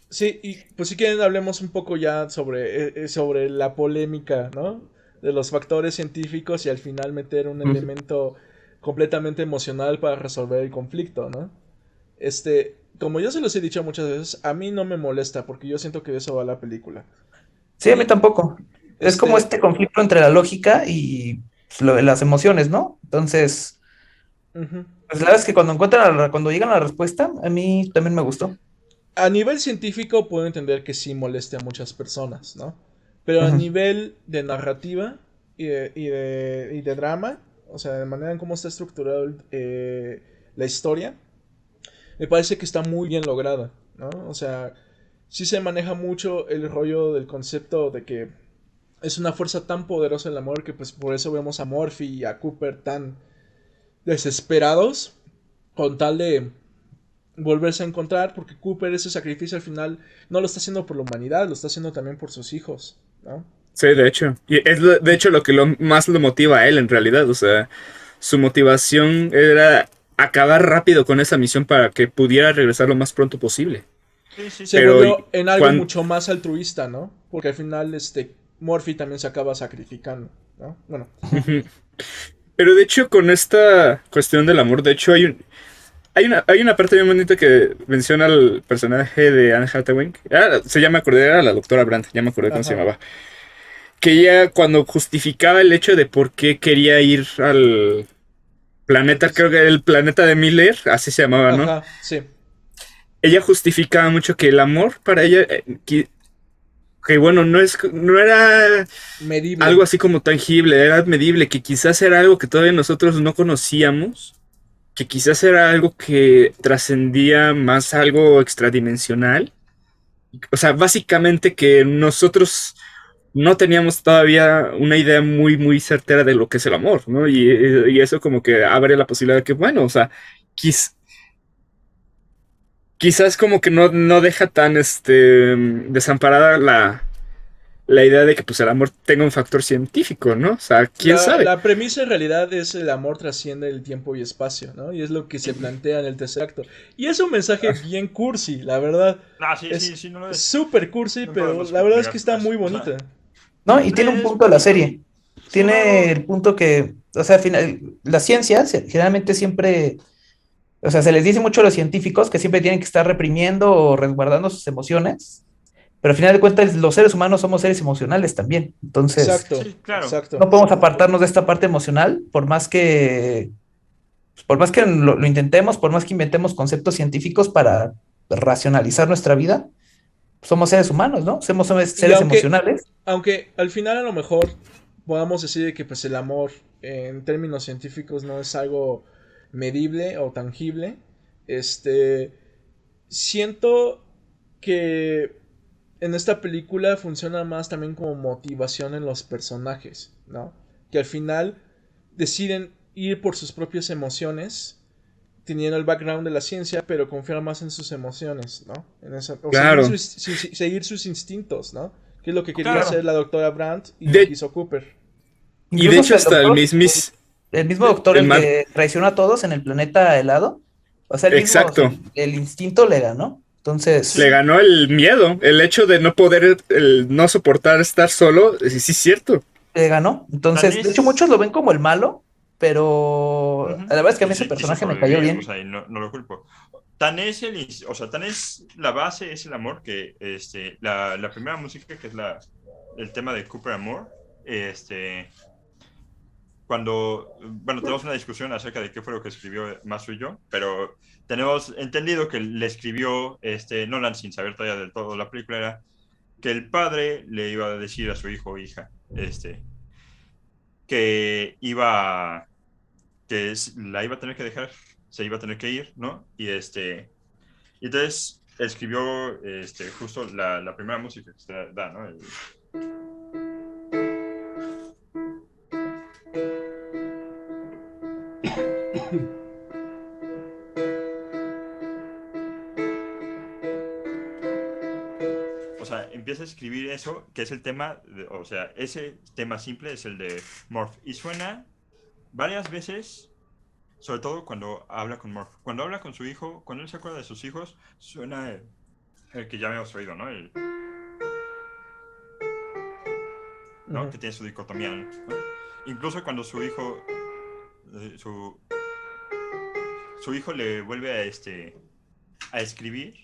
Sí, y pues si quieren hablemos un poco ya sobre la polémica, ¿no? De los factores científicos y al final meter un Ujú. elemento completamente emocional para resolver el conflicto, ¿no? Como yo se los he dicho muchas veces, a mí no me molesta porque yo siento que de eso va la película. Sí, a mí Y, tampoco. Es como este, este conflicto entre la lógica y pues, las emociones, ¿no? Entonces, ujú. pues la verdad es que cuando llegan a la respuesta, a mí también me gustó. A nivel científico puedo entender que sí moleste a muchas personas, ¿no? Pero a Ujú. nivel de narrativa y de drama, o sea, de manera en cómo está estructurado la historia, me parece que está muy bien lograda, ¿no? O sea, sí se maneja mucho el rollo del concepto de que es una fuerza tan poderosa el amor que pues por eso vemos a Murphy y a Cooper tan desesperados con tal de volverse a encontrar, porque Cooper ese sacrificio al final no lo está haciendo por la humanidad, lo está haciendo también por sus hijos, ¿no? Sí, de hecho. Y es de hecho lo que más lo motiva a él en realidad. O sea, su motivación era acabar rápido con esa misión para que pudiera regresar lo más pronto posible. sí, sí, Se sí. Pero volvió en algo cuando... mucho más altruista, ¿no? Porque al final Murphy también se acaba sacrificando, ¿no? Bueno, Pero de hecho con esta cuestión del amor, de hecho hay una parte bien bonita que menciona al personaje de Anne Hathaway. Se llama, acordé, era la doctora Brandt, ya me acordé cómo se ajá, llamaba. Que ella cuando justificaba el hecho de por qué quería ir al planeta, antes, creo que el planeta de Miller, así se llamaba, ¿no? ajá, sí, Ella justificaba mucho que el amor para ella, que bueno, no era medible, algo así como tangible, era medible, que quizás era algo que todavía nosotros no conocíamos, que quizás era algo que trascendía más algo extradimensional. O sea, básicamente que nosotros no teníamos todavía una idea muy, muy certera de lo que es el amor, ¿no? Y eso como que abre la posibilidad de que, bueno, o sea, quiz- quizás como que no deja tan desamparada la idea de que pues el amor tenga un factor científico, ¿no? O sea, quién sabe. La premisa en realidad es el amor trasciende el tiempo y espacio, ¿no? Y es lo que se plantea en el tercer acto. Y es un mensaje bien cursi, la verdad. Ah, sí, sí, Es sí, no lo es. súper cursi, No pero podemos la verdad es que negar. está muy O sea, bonita. ¿No? Y tiene un es punto de la bonito. serie. Sí, no, Tiene no. el punto que, o sea, al final, la ciencia generalmente siempre, o sea, se les dice mucho a los científicos que siempre tienen que estar reprimiendo o resguardando sus emociones, pero al final de cuentas los seres humanos somos seres emocionales también. Entonces, Exacto, Sí, claro. exacto. no podemos apartarnos de esta parte emocional por más que lo intentemos, por más que inventemos conceptos científicos para racionalizar nuestra vida, somos seres humanos, ¿no? Somos Y seres emocionales. aunque al final a lo mejor podamos decir de que pues el amor en términos científicos no es algo medible o tangible, este, siento que en esta película funciona más también como motivación en los personajes, ¿no? Que al final deciden ir por sus propias emociones, teniendo el background de la ciencia, pero confiar más en sus emociones, ¿no? O Claro. seguir sus instintos, ¿no? Que es lo que quería Claro. hacer la doctora Brandt y lo que De, hizo Cooper. y de Incluso hecho hasta hasta el mismo doctor, el el mar, que traicionó a todos en el planeta helado, o sea, el mismo, o sea, exacto, el instinto le ganó. le Entonces, Sí, ganó el miedo, el hecho de no poder, el no soportar estar solo, sí, sí es cierto. le ganó. tan Entonces, de hecho, es. muchos lo ven como el malo, pero Ujú. la verdad es que a mí Y ese sí, quiso personaje me cayó sobrevivir, o bien. sea, y no lo culpo. Tan es o sea, tan es la base, es el amor, que la primera música, que es el tema de Cooper Amor, bueno, tenemos una discusión acerca de qué fue lo que escribió Masu y yo, pero tenemos entendido que le escribió Nolan sin saber todavía del todo la película, era que el padre le iba a decir a su hijo o hija, que la iba a tener que dejar, se iba a tener que ir, ¿no? Y entonces escribió justo la primera música que se da, ¿no? O sea, empieza a escribir eso, que es el tema, o sea, ese tema simple es el de Morph. Y suena varias veces, sobre todo cuando habla con Morph. Cuando habla con su hijo, cuando él se acuerda de sus hijos, suena el que ya hemos oído, ¿no? ¿No? Ujú. Que tiene su dicotomía, ¿no? Incluso cuando su hijo, su hijo le vuelve a escribir,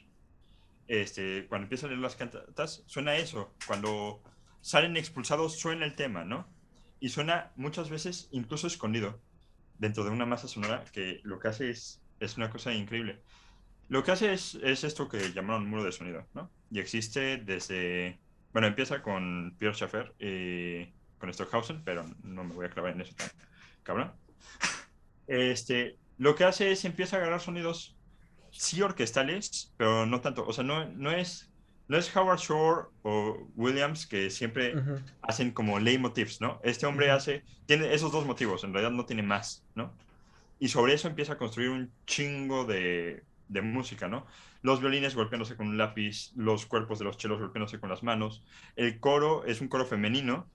cuando empieza a leer las cantatas, suena eso. Cuando salen expulsados, suena el tema, ¿no? Y suena muchas veces incluso escondido dentro de una masa sonora que lo que hace es una cosa increíble. Lo que hace es esto que llamaron muro de sonido, ¿no? Y existe desde... Bueno, empieza con Pierre Schaeffer y con Stockhausen, pero no me voy a clavar en eso tan cabrón. Lo que hace es empieza a agarrar sonidos sí orquestales, pero no tanto. O sea, no es Howard Shore o Williams que siempre Ujú. hacen como leitmotivs, ¿no? Este hombre Ujú. tiene esos dos motivos, en realidad no tiene más, ¿no? Y sobre eso empieza a construir un chingo de música, ¿no? Los violines golpeándose con un lápiz, los cuerpos de los chelos golpeándose con las manos. El coro es un coro femenino,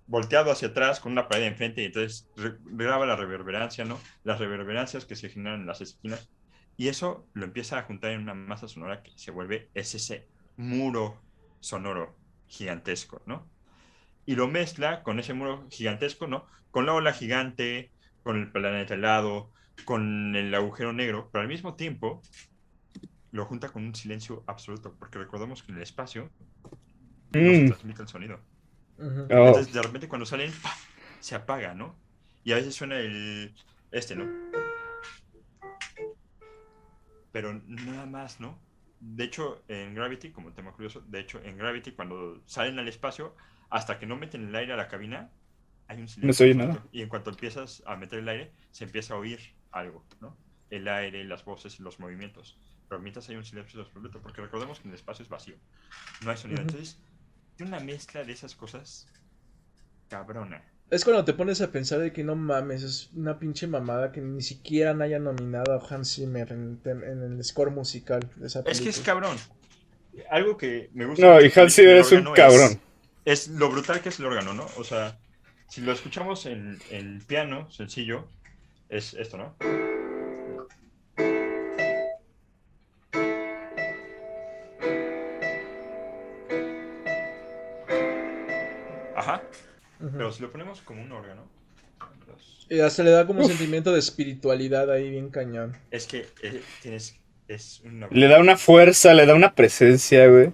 volteado hacia atrás con una pared enfrente y entonces graba la reverberancia, ¿no? Las reverberancias que se generan en las esquinas. Y eso lo empieza a juntar en una masa sonora que se vuelve ese muro sonoro gigantesco, ¿no? Y lo mezcla con ese muro gigantesco, ¿no? Con la ola gigante, con el planeta helado, con el agujero negro, pero al mismo tiempo lo junta con un silencio absoluto, porque recordemos que en el espacio no se Mm, transmite el sonido. Ujú. oh, Entonces, de repente, cuando salen, ¡pam!, se apaga, ¿no? Y a veces suena ¿no? Pero nada más, ¿no? De hecho, en Gravity, como tema curioso, de hecho, en Gravity, cuando salen al espacio, hasta que no meten el aire a la cabina, hay un no se silencio oye nada. absoluto. Y en cuanto empiezas a meter el aire, se empieza a oír algo, ¿no? El aire, las voces y los movimientos. Pero mientras hay un silencio absoluto, porque recordemos que en el espacio es vacío, no hay sonido. Ujú. Entonces, tiene una mezcla de esas cosas cabrona. Es cuando te pones a pensar de que no mames, es una pinche mamada que ni siquiera haya nominado a Hans Zimmer en el score musical de esa Es que es película. cabrón. Algo que me gusta No, mucho y Hans Zimmer del es un órgano cabrón. es lo brutal que es el órgano, ¿no? O sea, si lo escuchamos en piano sencillo, es esto, ¿no? Ajá. Ujú. Pero si lo ponemos como un órgano, Y hasta le da como un Uf, sentimiento de espiritualidad ahí bien cañón. es que es una le da brutalidad. una fuerza, le da una presencia, güey.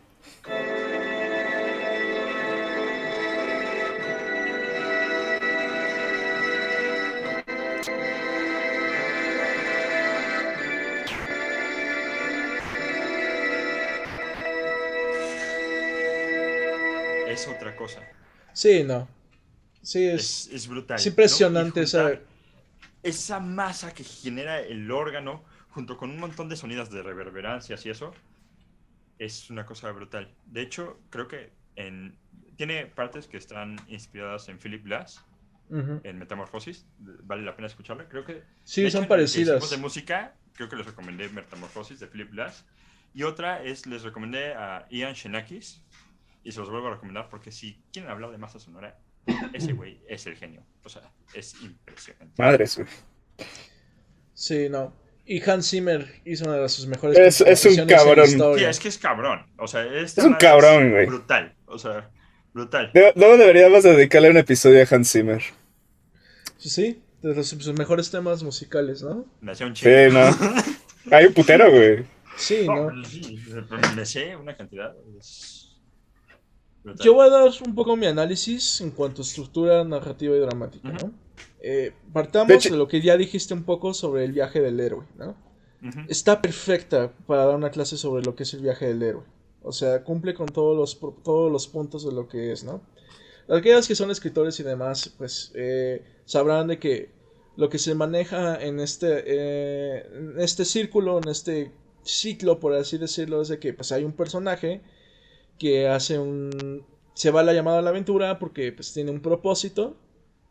es otra cosa. Sí, no. Sí, Es brutal. es impresionante ¿no? esa... Esa masa que genera el órgano, junto con un montón de sonidos de reverberancias y eso, es una cosa brutal. De hecho, creo que tiene partes que están inspiradas en Philip Glass, Ujú. en Metamorfosis. Vale la pena escucharla. Creo que, Sí, de hecho, son en el que hicimos parecidas. de música, creo que les recomendé Metamorfosis de Philip Glass. Y otra les recomendé a Ian Xenakis. Y se los vuelvo a recomendar porque si quieren hablar de masa sonora, ese güey es el genio. O sea, es impresionante. Madres, güey. Sí, no. Y Hans Zimmer hizo una de sus mejores Es un composiciones en la cabrón. Sí, historia. es que es cabrón. O sea, esta Es un madre cabrón, güey. brutal. O sea, brutal. Luego deberíamos dedicarle un episodio a Hans Zimmer. Sí, de sus mejores temas musicales, ¿no? Me hacía un Sí, chingo. no. Hay un putero, güey. Sí, No, ¿no? sí, me sé una cantidad. Es brutal. Yo voy a dar un poco mi análisis en cuanto a estructura narrativa y dramática, Ujú. ¿no? De Partamos hecho- de lo que ya dijiste un poco sobre el viaje del héroe, ¿no? Ujú. Está perfecta para dar una clase sobre lo que es el viaje del héroe. O sea, cumple con todos los puntos de lo que es, ¿no? Aquellos que son escritores y demás, pues sabrán de que lo que se maneja en este círculo, en este ciclo, por así decirlo, es de que pues hay un personaje que se va a la llamada a la aventura porque pues tiene un propósito,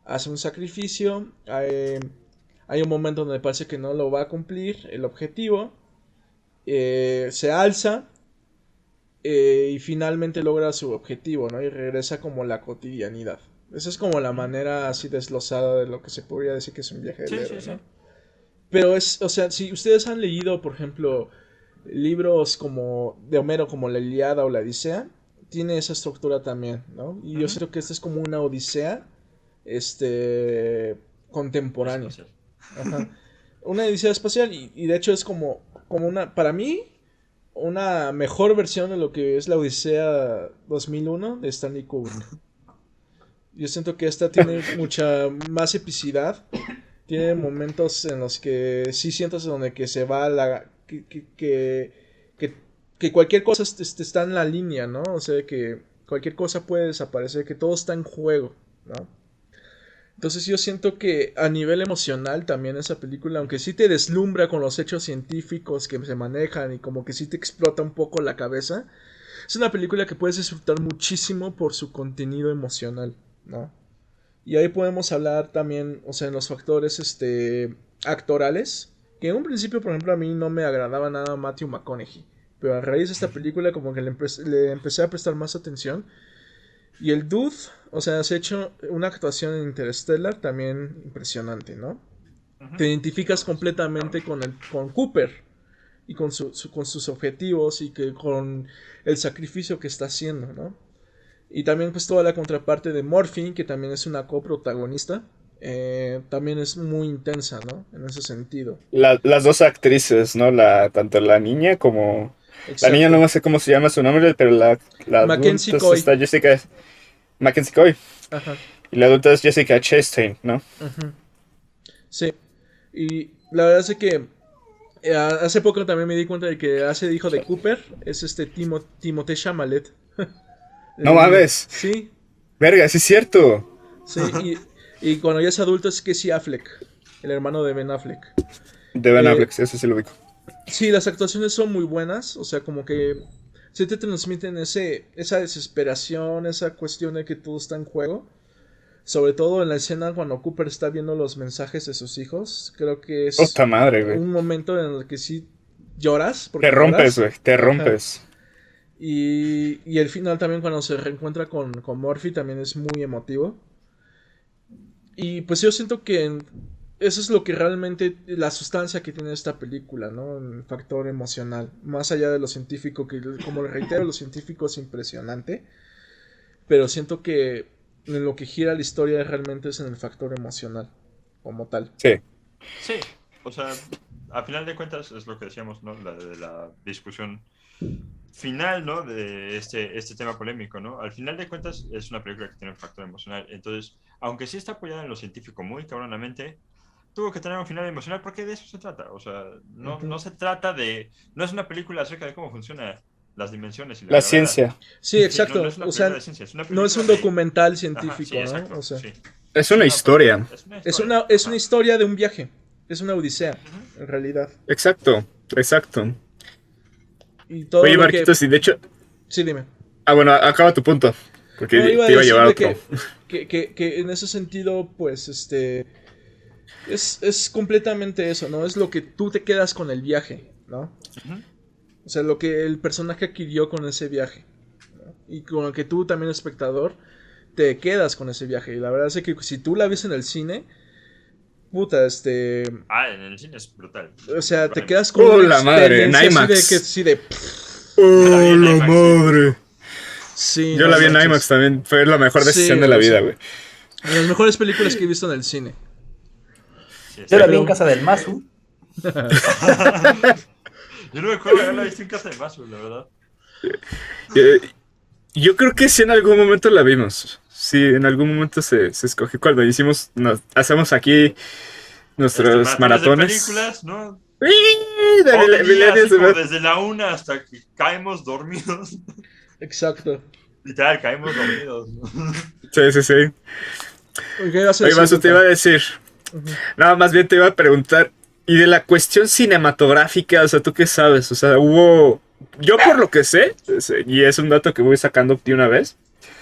hace un sacrificio, hay un momento donde parece que no lo va a cumplir el objetivo, se alza y finalmente logra su objetivo, ¿no? Y regresa como la cotidianidad. Esa es como la manera así desglosada de lo que se podría decir que es un viaje del Sí, héroe, sí, sí. ¿no? Pero o sea, si ustedes han leído, por ejemplo, libros como de Homero, como la Ilíada o la Odisea, tiene esa estructura también, ¿no? Y yo Ujú. creo que esta es como una Odisea, contemporánea. Espacial. Ajá. Una Odisea espacial y de hecho es como una, para mí, una mejor versión de lo que es la Odisea 2001 de Stanley Kubrick. Yo siento que esta tiene mucha más epicidad. Tiene momentos en los que sí sientas donde que se va que, que cualquier cosa está en la línea, ¿no? O sea, que cualquier cosa puede desaparecer, que todo está en juego, ¿no? Entonces yo siento que a nivel emocional también esa película, aunque sí te deslumbra con los hechos científicos que se manejan y como que sí te explota un poco la cabeza, es una película que puedes disfrutar muchísimo por su contenido emocional, ¿no? Y ahí podemos hablar también, o sea, en los factores actorales, que en un principio, por ejemplo, a mí no me agradaba nada Matthew McConaughey, pero a raíz de esta película como que le empecé a prestar más atención. Y el dude, o sea, has hecho una actuación en Interstellar también impresionante, ¿no? Ujú. Te identificas Sí, completamente con Cooper y con sus objetivos y que con el sacrificio que está haciendo, ¿no? Y también pues toda la contraparte de Morphine, que también es una coprotagonista, también es muy intensa, ¿no? En ese sentido. Las dos actrices, ¿no? Tanto la niña como... La niña Exacto. no sé cómo se llama su nombre, pero la Mackenzie adulta es Coy. esta Jessica Mackenzie Coy. Ajá. Y la adulta es Jessica Chastain, ¿no? Ujú. Sí. Y la verdad es que hace poco también me di cuenta de que hace de hijo de Cooper es Timothée Chalamet. No mames. Sí, Verga, sí es cierto. sí. Y cuando ya es adulto es Casey Affleck, el hermano de Ben Affleck. De Ben Eh, Affleck, sí, eso sí lo ubico. sí, las actuaciones son muy buenas, o sea, como que sí te transmiten esa desesperación, esa cuestión de que todo está en juego. Sobre todo en la escena cuando Cooper está viendo los mensajes de sus hijos. Creo que es Puta madre, güey. un momento en el que sí lloras, Te porque rompes, lloras. güey. Te Ajá. rompes. Y el final también cuando se reencuentra con Murphy también es muy emotivo. Y pues yo siento que eso es lo que realmente, la sustancia que tiene esta película, ¿no? El factor emocional. Más allá de lo científico, que como reitero, lo científico es impresionante. Pero siento que en lo que gira la historia realmente es en el factor emocional, como tal. Sí. Sí, o sea, a final de cuentas es lo que decíamos, ¿no? De la discusión final, ¿no? De este tema polémico, ¿no? Al final de cuentas es una película que tiene un factor emocional. Entonces, aunque sí está apoyada en lo científico muy cabronamente, tuvo que tener un final emocional porque de eso se trata. O sea, no se trata de... No es una película acerca de cómo funciona las dimensiones y La gravedad. ciencia. Sí, exacto. No es una O sea, película de ciencia, es una no es un película de- documental Ajá, científico, sí, exacto, ¿no? O sea, sí. Es una historia. Es una es historia. una Ajá. historia de un viaje. Es una odisea, Ujú. en realidad. Exacto, exacto. Y todo Oye, lo que... Marquitos, y de hecho... Sí, dime. Ah, bueno, acaba tu punto. No, Porque iba a te iba a decir llevar a de otro. que en ese sentido, pues, es completamente eso, ¿no? Es lo que tú te quedas con el viaje, ¿no? Ujú. O sea, lo que el personaje adquirió con ese viaje, ¿no? Y con el que tú también, espectador, te quedas con ese viaje. Y la verdad es que si tú la ves en el cine, puta, En el cine es brutal. o sea, te Vale. quedas con ¡Oh, una la madre! En experiencia así de IMAX. que, sí, de... Yo la vi ¡Oh, en la IMAX, sí, madre! justo. Sí, Yo no la vi en manches. IMAX también. Fue la mejor decisión Sí, de la o sea, vida, güey. de las mejores películas que he visto en el cine. Sí, Yo la vi Pero- en casa del Masu. Yo no me acuerdo de haberla visto en casa de Masu, la verdad. Eh, Yo creo que sí en algún momento la vimos. Sí, en algún momento se escogió cuando hacemos aquí nuestros Maratones maratones. de películas, ¿no? ¡Uy! De Todo el día, Millennials así de como Mar- desde la 1 hasta que caemos dormidos. Exacto. Literal, caemos dormidos. ¿no? Sí, sí, sí. ¿Qué ibas a Oye, decir, Masu, te iba a Luca? decir. Ujú. Nada más bien te iba a preguntar. Y de la cuestión cinematográfica, o sea, ¿tú qué sabes? O sea, hubo. Yo por lo que sé, y es un dato que voy sacando de una vez.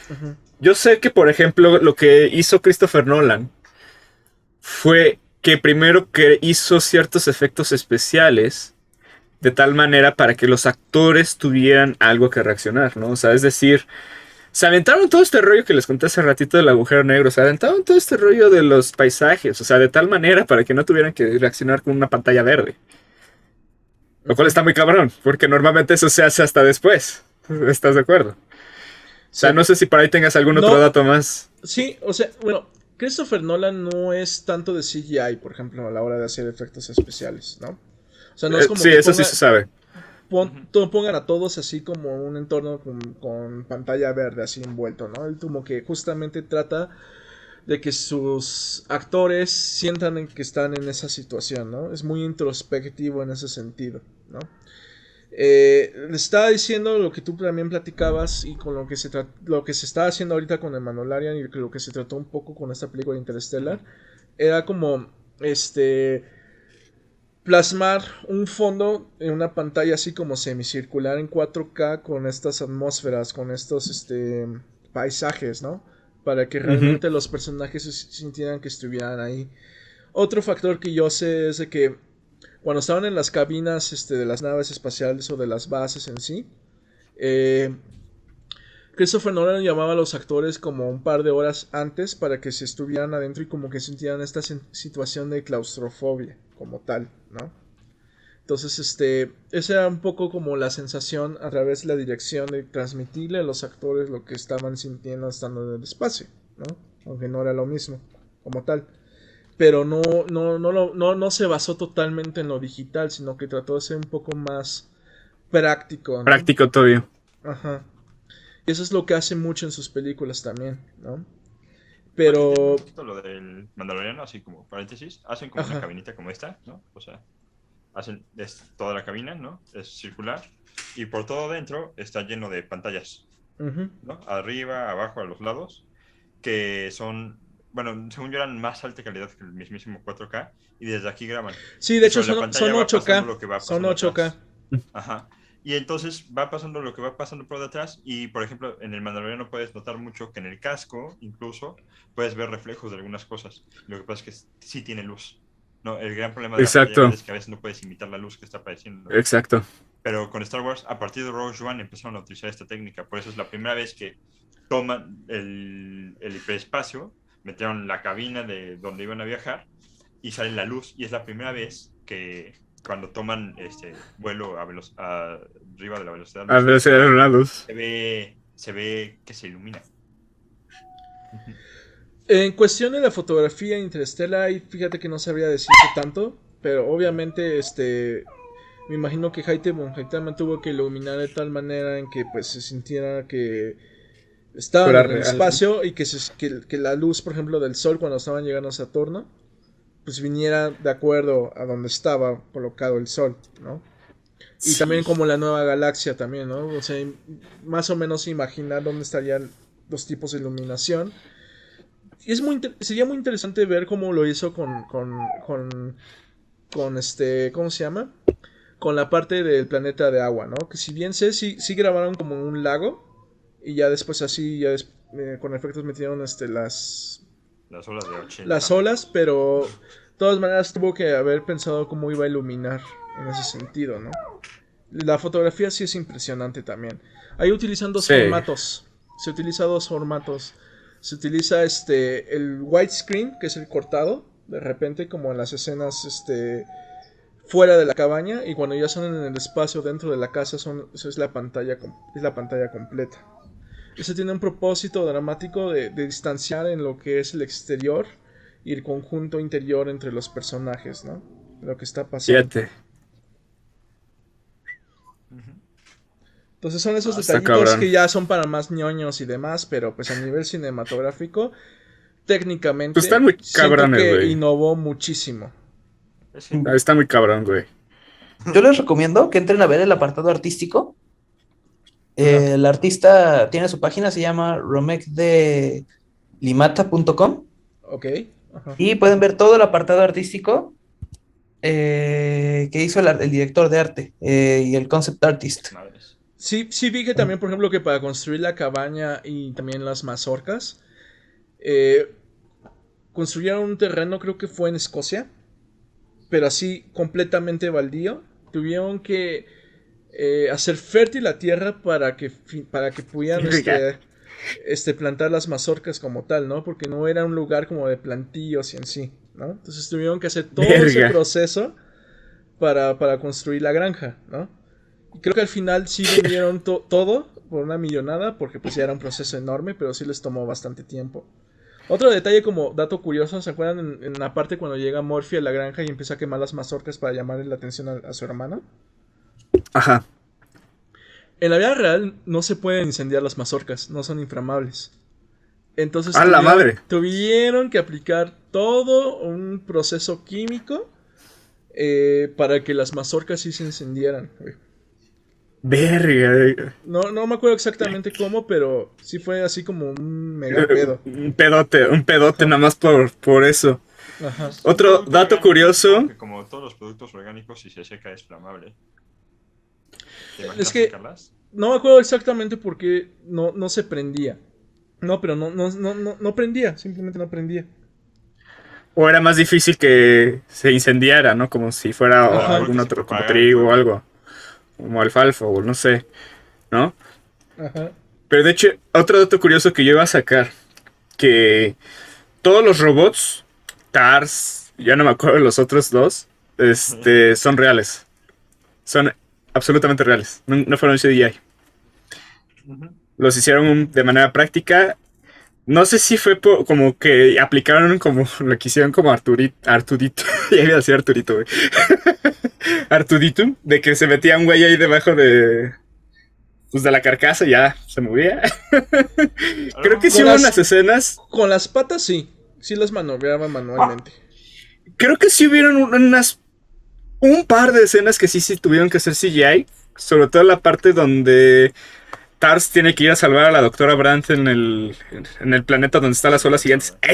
Ujú. Yo sé que, por ejemplo, lo que hizo Christopher Nolan fue que primero que hizo ciertos efectos especiales de tal manera para que los actores tuvieran algo que reaccionar, ¿no? O sea, es decir, se aventaron todo este rollo que les conté hace ratito del agujero negro, se aventaron todo este rollo de los paisajes, o sea, de tal manera para que no tuvieran que reaccionar con una pantalla verde. Lo cual está muy cabrón, porque normalmente eso se hace hasta después. ¿Estás de acuerdo? O sea, Sí. no sé si por ahí tengas algún otro No. dato más. Sí, o sea, bueno, Christopher Nolan no es tanto de CGI, por ejemplo, a la hora de hacer efectos especiales, ¿no? O sea, no es como Sí, que eso sí se sabe. pongan a todos así como un entorno con pantalla verde así envuelto, ¿no? Él como que justamente trata de que sus actores sientan que están en esa situación, ¿no? Es muy introspectivo en ese sentido, ¿no? Le estaba diciendo lo que tú también platicabas y con lo que se está haciendo ahorita con el Mandalorian y lo que se trató un poco con esta película de Interstellar era como plasmar un fondo en una pantalla así como semicircular en 4K con estas atmósferas, con estos paisajes, ¿no? Para que realmente los personajes se sintieran que estuvieran ahí. Otro factor que yo sé es de que cuando estaban en las cabinas de las naves espaciales o de las bases en sí, Christopher Nolan llamaba a los actores como un par de horas antes para que se estuvieran adentro y como que sintieran esta situación de claustrofobia como tal, ¿no? Entonces, esa era un poco como la sensación a través de la dirección de transmitirle a los actores lo que estaban sintiendo estando en el espacio, ¿no? Aunque no era lo mismo como tal. Pero no se basó totalmente en lo digital, sino que trató de ser un poco más práctico, ¿no? Práctico todavía. Ajá. Y eso es lo que hace mucho en sus películas también, ¿no? Pues entiendo Pero... un poquito lo del Mandaloriano, así como paréntesis. Hacen como Ajá. una cabinita como esta, ¿no? O sea, toda la cabina, ¿no? Es circular. Y por todo dentro está lleno de pantallas, ujú. ¿no? Arriba, abajo, a los lados. Que son, bueno, según yo eran más alta calidad que el mismísimo 4K. Y desde aquí graban. Sí, de Y hecho sobre la son pantalla va pasando 8K. lo que va Son pasando 8K. atrás. Ajá. Y entonces va pasando lo que va pasando por detrás. Y por ejemplo, en el Mandaloriano puedes notar mucho que en el casco, incluso, puedes ver reflejos de algunas cosas. Lo que pasa es que sí tiene luz. No, el gran problema de la Exacto. pantalla verde es que a veces no puedes imitar la luz que está apareciendo. Exacto. Pero con Star Wars, a partir de Rogue One, empezaron a utilizar esta técnica. Por eso es la primera vez que toman el hiperespacio, metieron la cabina de donde iban a viajar y sale la luz. Y es la primera vez que cuando toman vuelo arriba de la velocidad de A ver si hay una luz. se ve que se ilumina. En cuestión de la fotografía Interstellar, fíjate que no sabría decirte tanto, pero obviamente me imagino que Hayate Bonhaitama tuvo que iluminar de tal manera en que pues se sintiera que estaban Fuera en el real. espacio y que la luz, por ejemplo, del sol cuando estaban llegando a Saturno, pues viniera de acuerdo a donde estaba colocado el sol, ¿no? Y Sí. también como la nueva galaxia también, ¿no? O sea, más o menos imaginar dónde estarían los tipos de iluminación. Y sería muy interesante ver cómo lo hizo con ¿cómo se llama? Con la parte del planeta de agua, ¿no? Que si bien sé, sí grabaron como un lago y ya después así, con efectos metieron Las olas de 80 las metros. olas, pero de todas maneras tuvo que haber pensado cómo iba a iluminar en ese sentido, ¿no? La fotografía sí es impresionante también. Ahí utilizan dos Sí. formatos. Se utiliza dos formatos. Se utiliza el widescreen, que es el cortado, de repente, como en las escenas fuera de la cabaña, y cuando ya son en el espacio dentro de la casa, eso es es la pantalla completa. Eso tiene un propósito dramático de distanciar en lo que es el exterior y el conjunto interior entre los personajes, ¿no? Lo que está pasando. Fíjate. Ujú. Entonces son esos Está detallitos cabrón. que ya son para más ñoños y demás, pero pues a nivel cinematográfico, Pues técnicamente, están muy siento cabrones, que güey. innovó muchísimo. Es genial. Está muy cabrón, güey. Yo les recomiendo que entren a ver el apartado artístico. Ajá, El artista tiene su página, se llama romecdelimata.com ok, ajá. y pueden ver todo el apartado artístico que hizo el director de arte y el concept artist. Madres. Sí vi que también, por ejemplo, que para construir la cabaña y también las mazorcas, eh, construyeron un terreno, creo que fue en Escocia, pero así completamente baldío. Tuvieron que hacer fértil la tierra para que pudieran Verga. plantar las mazorcas como tal, ¿no? Porque no era un lugar como de plantíos y en sí, ¿no? Entonces tuvieron que hacer todo ese Verga. proceso para construir la granja, ¿no? Y creo que al final sí vendieron todo por una millonada, porque pues ya era un proceso enorme, pero sí les tomó bastante tiempo. Otro detalle como dato curioso, ¿se acuerdan en la parte cuando llega Morphy a la granja y empieza a quemar las mazorcas para llamarle la atención a su hermano? Ajá. En la vida real no se pueden incendiar las mazorcas, no son inflamables. Entonces A la madre. tuvieron que aplicar todo un proceso químico para que las mazorcas sí se encendieran. Güey. Verga. No me acuerdo exactamente cómo, pero sí fue así como un mega pedo. Un pedote Ajá. nada más por eso. Ajá. Un Otro producto dato orgánico, curioso. supongo que como todos los productos orgánicos, si se seca es flamable. ¿Te imaginas Es que secarlas? no me acuerdo exactamente por qué no se prendía. No, pero no prendía, simplemente no prendía. O era más difícil que se incendiara, ¿no? Como si fuera A lo mejor Ajá, que algún se otro, como propagara el trigo o fuego. algo. Como alfalfa o no sé, ¿no? ajá. Pero de hecho, otro dato curioso que yo iba a sacar. Que todos los robots, TARS, ya no me acuerdo de los otros dos, son reales. Son absolutamente reales. No fueron CGI. Ujú. Los hicieron de manera práctica. No sé si fue como que aplicaron como lo que hicieron como Artudito. Ya iba a decir Arturito, güey. Artudito, de que se metía un güey ahí debajo de la carcasa y ya se movía. A lo Creo que sí Con hubo mejor unas las, escenas. con las patas sí, sí las maniobraba manualmente. Creo que sí hubieron un par de escenas que sí tuvieron que hacer CGI. Sobre todo la parte donde Tars tiene que ir a salvar a la doctora Brandt en el planeta donde están las sí, olas la gigantes. torre.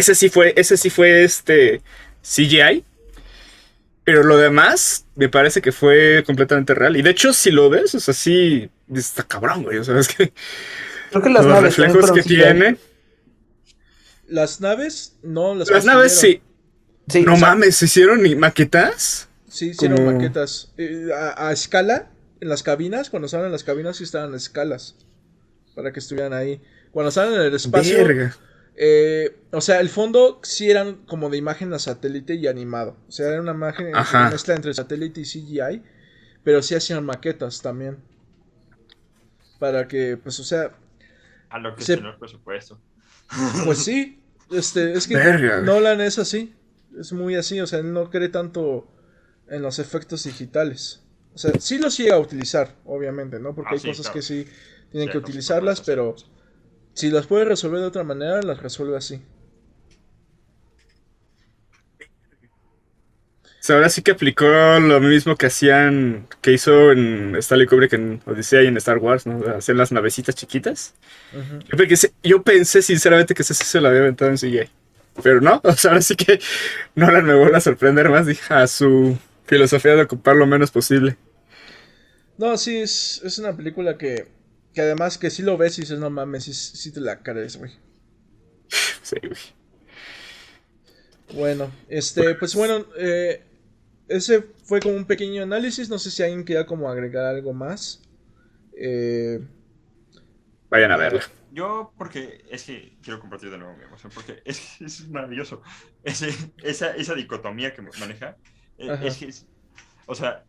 Ese sí fue CGI. Pero lo demás me parece que fue completamente real. Y de hecho, si lo ves, o sea, sí está cabrón, güey. O sea, es que Creo que las los naves también reflejos fueron que CGI. tiene. Las naves no las Las naves construyeron. sí. Sí, No O sea, mames, ¿se hicieron maquetas? sí hicieron Como. maquetas. A escala, en las cabinas, cuando estaban en las cabinas sí estaban a escalas. Para que estuvieran ahí. Cuando estaban en el espacio, Verga. o sea, el fondo sí eran como de imagen a satélite y animado. O sea, era una imagen Ajá. mezcla entre satélite y CGI. Pero sí hacían maquetas también. Para que, pues, o sea, A lo que es se, tener presupuesto. pues sí. Es que Verga, güey. Nolan es así. Es muy así. O sea, él no cree tanto en los efectos digitales. O sea, sí los llega a utilizar, obviamente, ¿no? Porque Ah, hay sí, cosas que claro. sí Sí, tienen que hay cosas que no puedes utilizarlas, hacer. pero si las puede resolver de otra manera, las resuelve así. sea, ahora sí que aplicó lo mismo que hizo en Stanley Kubrick en Odisea y en Star Wars, ¿no? Hacer las navecitas chiquitas. Ujú. Yo pensé sinceramente que ese sí se lo había aventado en CGI. Pero no, o sea, ahora sí que Nolan me vuelve a sorprender más, dije, a su filosofía de ocupar lo menos posible. No, sí, es una película que además que si lo ves y dices, no mames, sí te la cares, güey. Sí, güey. Bueno, pues bueno, ese fue como un pequeño análisis, no sé si alguien quiera como agregar algo más. Eh, Vayan a verla. Yo, porque es que quiero compartir de nuevo mi emoción, porque es maravilloso. Esa dicotomía que maneja, ajá. es que, o sea,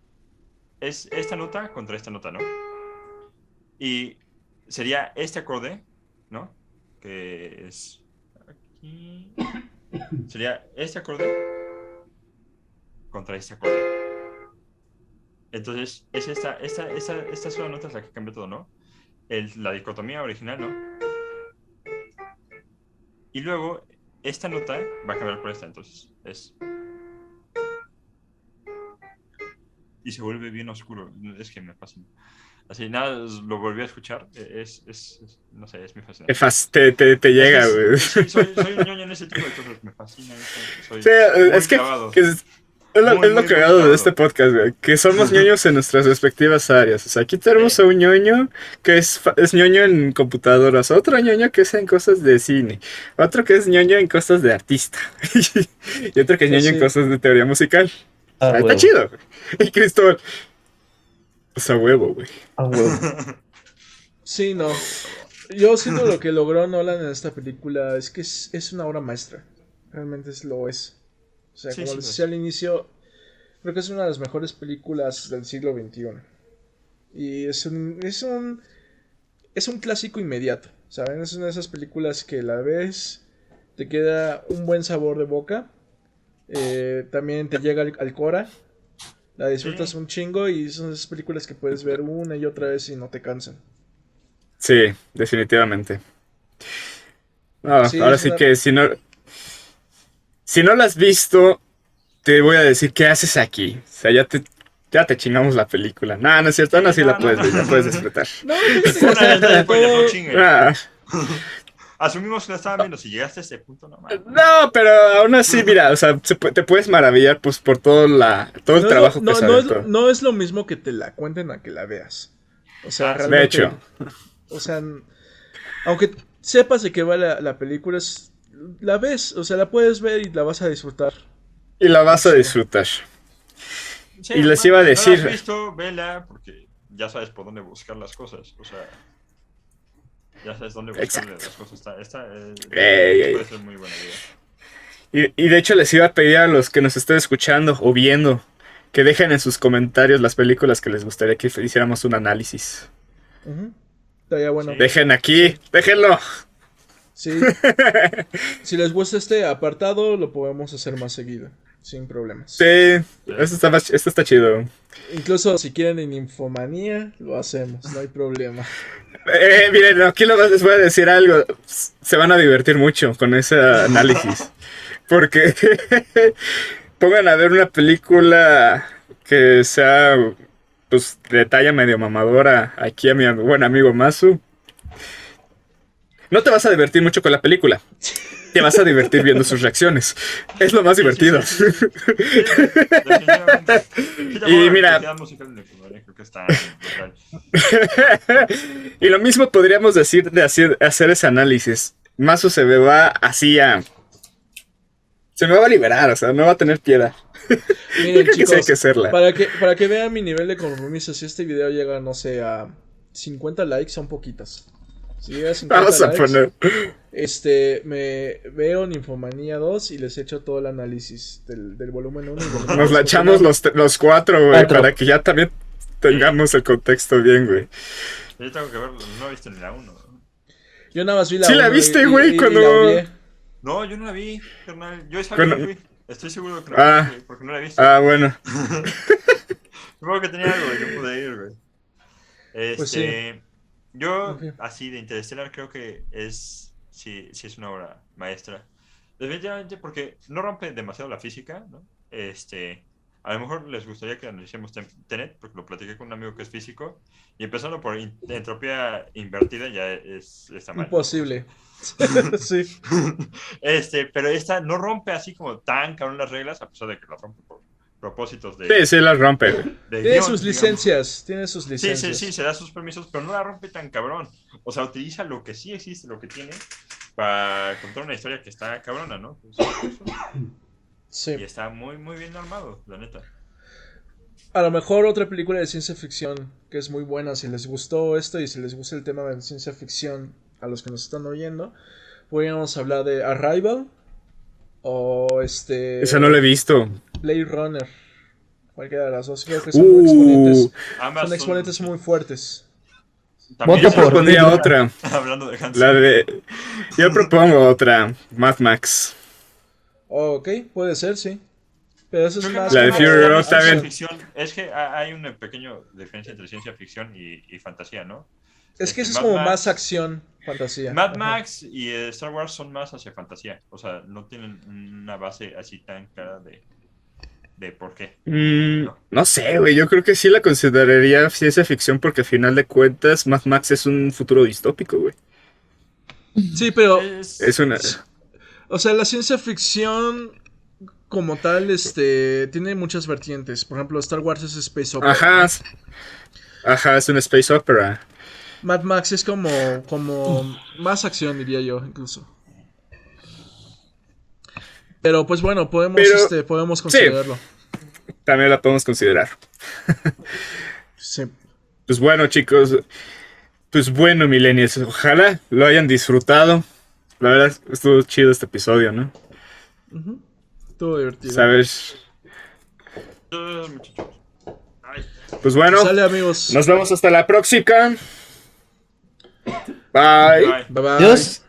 es esta nota contra esta nota, ¿no? Y sería este acorde, ¿no? Que es aquí. Sería este acorde contra este acorde. Entonces, es esta sola nota es la que cambia todo, ¿no? La dicotomía original, ¿no? Y luego, esta nota va a cambiar por esta, entonces es. Y se vuelve bien oscuro. Es que me fascina. Así, nada, lo volví a escuchar. No sé, es mi fascinación. Te Es que llega, güey. sí, soy un ñoño en ese tipo de cosas. Me fascina eso. Soy Sí, muy es que clavado. es lo Muy cagado de este clavado. podcast, güey, que somos ñoños en nuestras respectivas áreas. O sea, aquí tenemos Sí, a un ñoño que es ñoño en computadoras, otro ñoño que es en cosas de cine, otro que es ñoño en cosas de artista, y otro que es Pues ñoño en sí, cosas de teoría musical. O A sea, está huevo, chido, güey. Y Cristóbal, pues a huevo, güey. a huevo. sí, no. Yo siento lo que logró Nolan en esta película es que es una obra maestra. Realmente lo es. O sea, sí, como sí, les lo decía es. al inicio, creo que es una de las mejores películas del siglo XXI. Y es un clásico inmediato, ¿saben? Es una de esas películas que la ves, te queda un buen sabor de boca, también te llega al cora, la disfrutas Sí, un chingo y son esas películas que puedes ver una y otra vez y no te cansan. Sí, definitivamente. No, Sí, ahora es sí una... que si no la has visto, te voy a decir, ¿qué haces aquí? O sea, ya te chingamos la película. No, no es cierto, aún sí, así la no, no, puedes no. ver, ya puedes disfrutar. No, fíjate que Una hasta alerta dentro de de spoiler, no todo... chinguen. Ah, Asumimos que la estaban viendo. Si llegaste a ese punto, no mames. no, pero aún así, mira, o sea, te puedes maravillar pues por todo el No es lo, trabajo que se aventó. no es lo mismo que te la cuenten a que la veas. O sea, Ah, sí, De claro. realmente, hecho, o sea, aunque sepas de qué va la película, la ves, o sea, la puedes ver y la vas a disfrutar y la muy vas a chido. disfrutar. Sí, Y les bueno, iba a si no la has decir, visto, vela, porque ya sabes por dónde buscar las cosas. O sea, ya sabes dónde buscarle exacto. las cosas. Ey, Puede ey. ser muy buena idea. Y de hecho les iba a pedir a los que nos estén escuchando o viendo que dejen en sus comentarios las películas que les gustaría que hiciéramos un análisis. Ujú. Estaría bueno. Sí, Dejen aquí, Sí, déjenlo. sí. Si les gusta este apartado, lo podemos hacer más seguido, sin Sí, problemas. sí. esto está chido. Incluso si quieren en Infomanía, lo hacemos, no hay problema. Miren, aquí les voy a decir algo. Se van a divertir mucho con ese análisis. Porque pongan a ver una película que sea pues de talla medio mamadora aquí a mi buen amigo Masu. No te vas a divertir mucho con la película. Te vas a divertir viendo sus reacciones. Es lo más Sí, sí, divertido. sí, sí, sí. Sí, definitivamente. Sí, Y tampoco la mira, curiosidad musical de Ecuador, creo que está brutal. y lo mismo podríamos decir de hacer ese análisis. Masu se me va así a... Se me va a liberar, o sea, no va a tener piedad. Yo Miren, creo que sí hay que chicos, hacerla. para que vean mi nivel de compromiso, si este video llega, no sé, a 50 likes, son poquitas. Si llega a 50 Vamos a likes, poner... me veo Ninfomanía 2 y les echo todo el análisis del volumen 1 y volumen Nos 2. la Porque echamos los cuatro, güey, Cuatro. para que ya también tengamos el contexto bien, güey. Yo tengo que verlo, no he visto ni la 1. yo nada más vi la Sí la 1 viste, güey, y la odié. No, yo no la vi, carnal. Yo esa vez no Cuando- fui. Estoy seguro que no fui, Ah, güey, porque no la he visto. bueno. Supongo que tenía algo y no pude ir, güey. Pues sí. En Yo, fin. así de Interstellar, creo que sí es una obra maestra. Definitivamente porque no rompe demasiado la física, ¿no? A lo mejor les gustaría que analicemos Tenet, porque lo platiqué con un amigo que es físico, y empezando por entropía invertida ya está mal. Imposible. Sí. Pero esta no rompe así como tan cabrón las reglas, a pesar de que la rompe por propósitos de... Sí, sí, las rompe, güey. de Tiene guión, sus digamos. licencias, tiene sus Sí, licencias. se da sus permisos, pero no la rompe tan cabrón. O sea, utiliza lo que sí existe, lo que tiene, para contar una historia que está cabrona, ¿no? Sí. Y está muy, muy bien armado, la neta. A lo mejor otra película de ciencia ficción que es muy buena, si les gustó esto y si les gusta el tema de ciencia ficción a los que nos están oyendo, podríamos hablar de Arrival o Esa no la he visto. Blade Runner. Cualquiera de las dos, creo que son muy exponentes. Ambas Son exponentes muy fuertes. También Voto Yo por propondría Blade otra. hablando de Hans. La de. Yo propongo otra. Mad Max. Ok, puede ser, sí. Pero eso es Creo que más La de como Fury Road acción. también. ficción. Es que hay una pequeña diferencia entre ciencia ficción y fantasía, ¿no? Es que eso es Mad como Max- más acción, fantasía. Mad Ajá. Max y Star Wars son más hacia fantasía. O sea, no tienen una base así tan clara de por qué. No sé, güey. Yo creo que sí la consideraría ciencia ficción porque al final de cuentas Mad Max es un futuro distópico, güey. Sí, pero, Es una. o sea, la ciencia ficción como tal, tiene muchas vertientes. Por ejemplo, Star Wars es Space Opera. Ajá. Ajá, es una space opera. Mad Max es como más acción, diría yo, incluso. Pero pues bueno, podemos considerarlo. También la podemos considerar. Sí. Pues bueno, chicos. Pues bueno, millennials. Ojalá lo hayan disfrutado. La verdad, estuvo chido este episodio, ¿no? Ujú. Estuvo divertido. ¿Sabes? Muchachos. Ay. Pues bueno, Sale, amigos. nos vemos hasta la próxima. Bye. Bye. Bye bye. Adiós.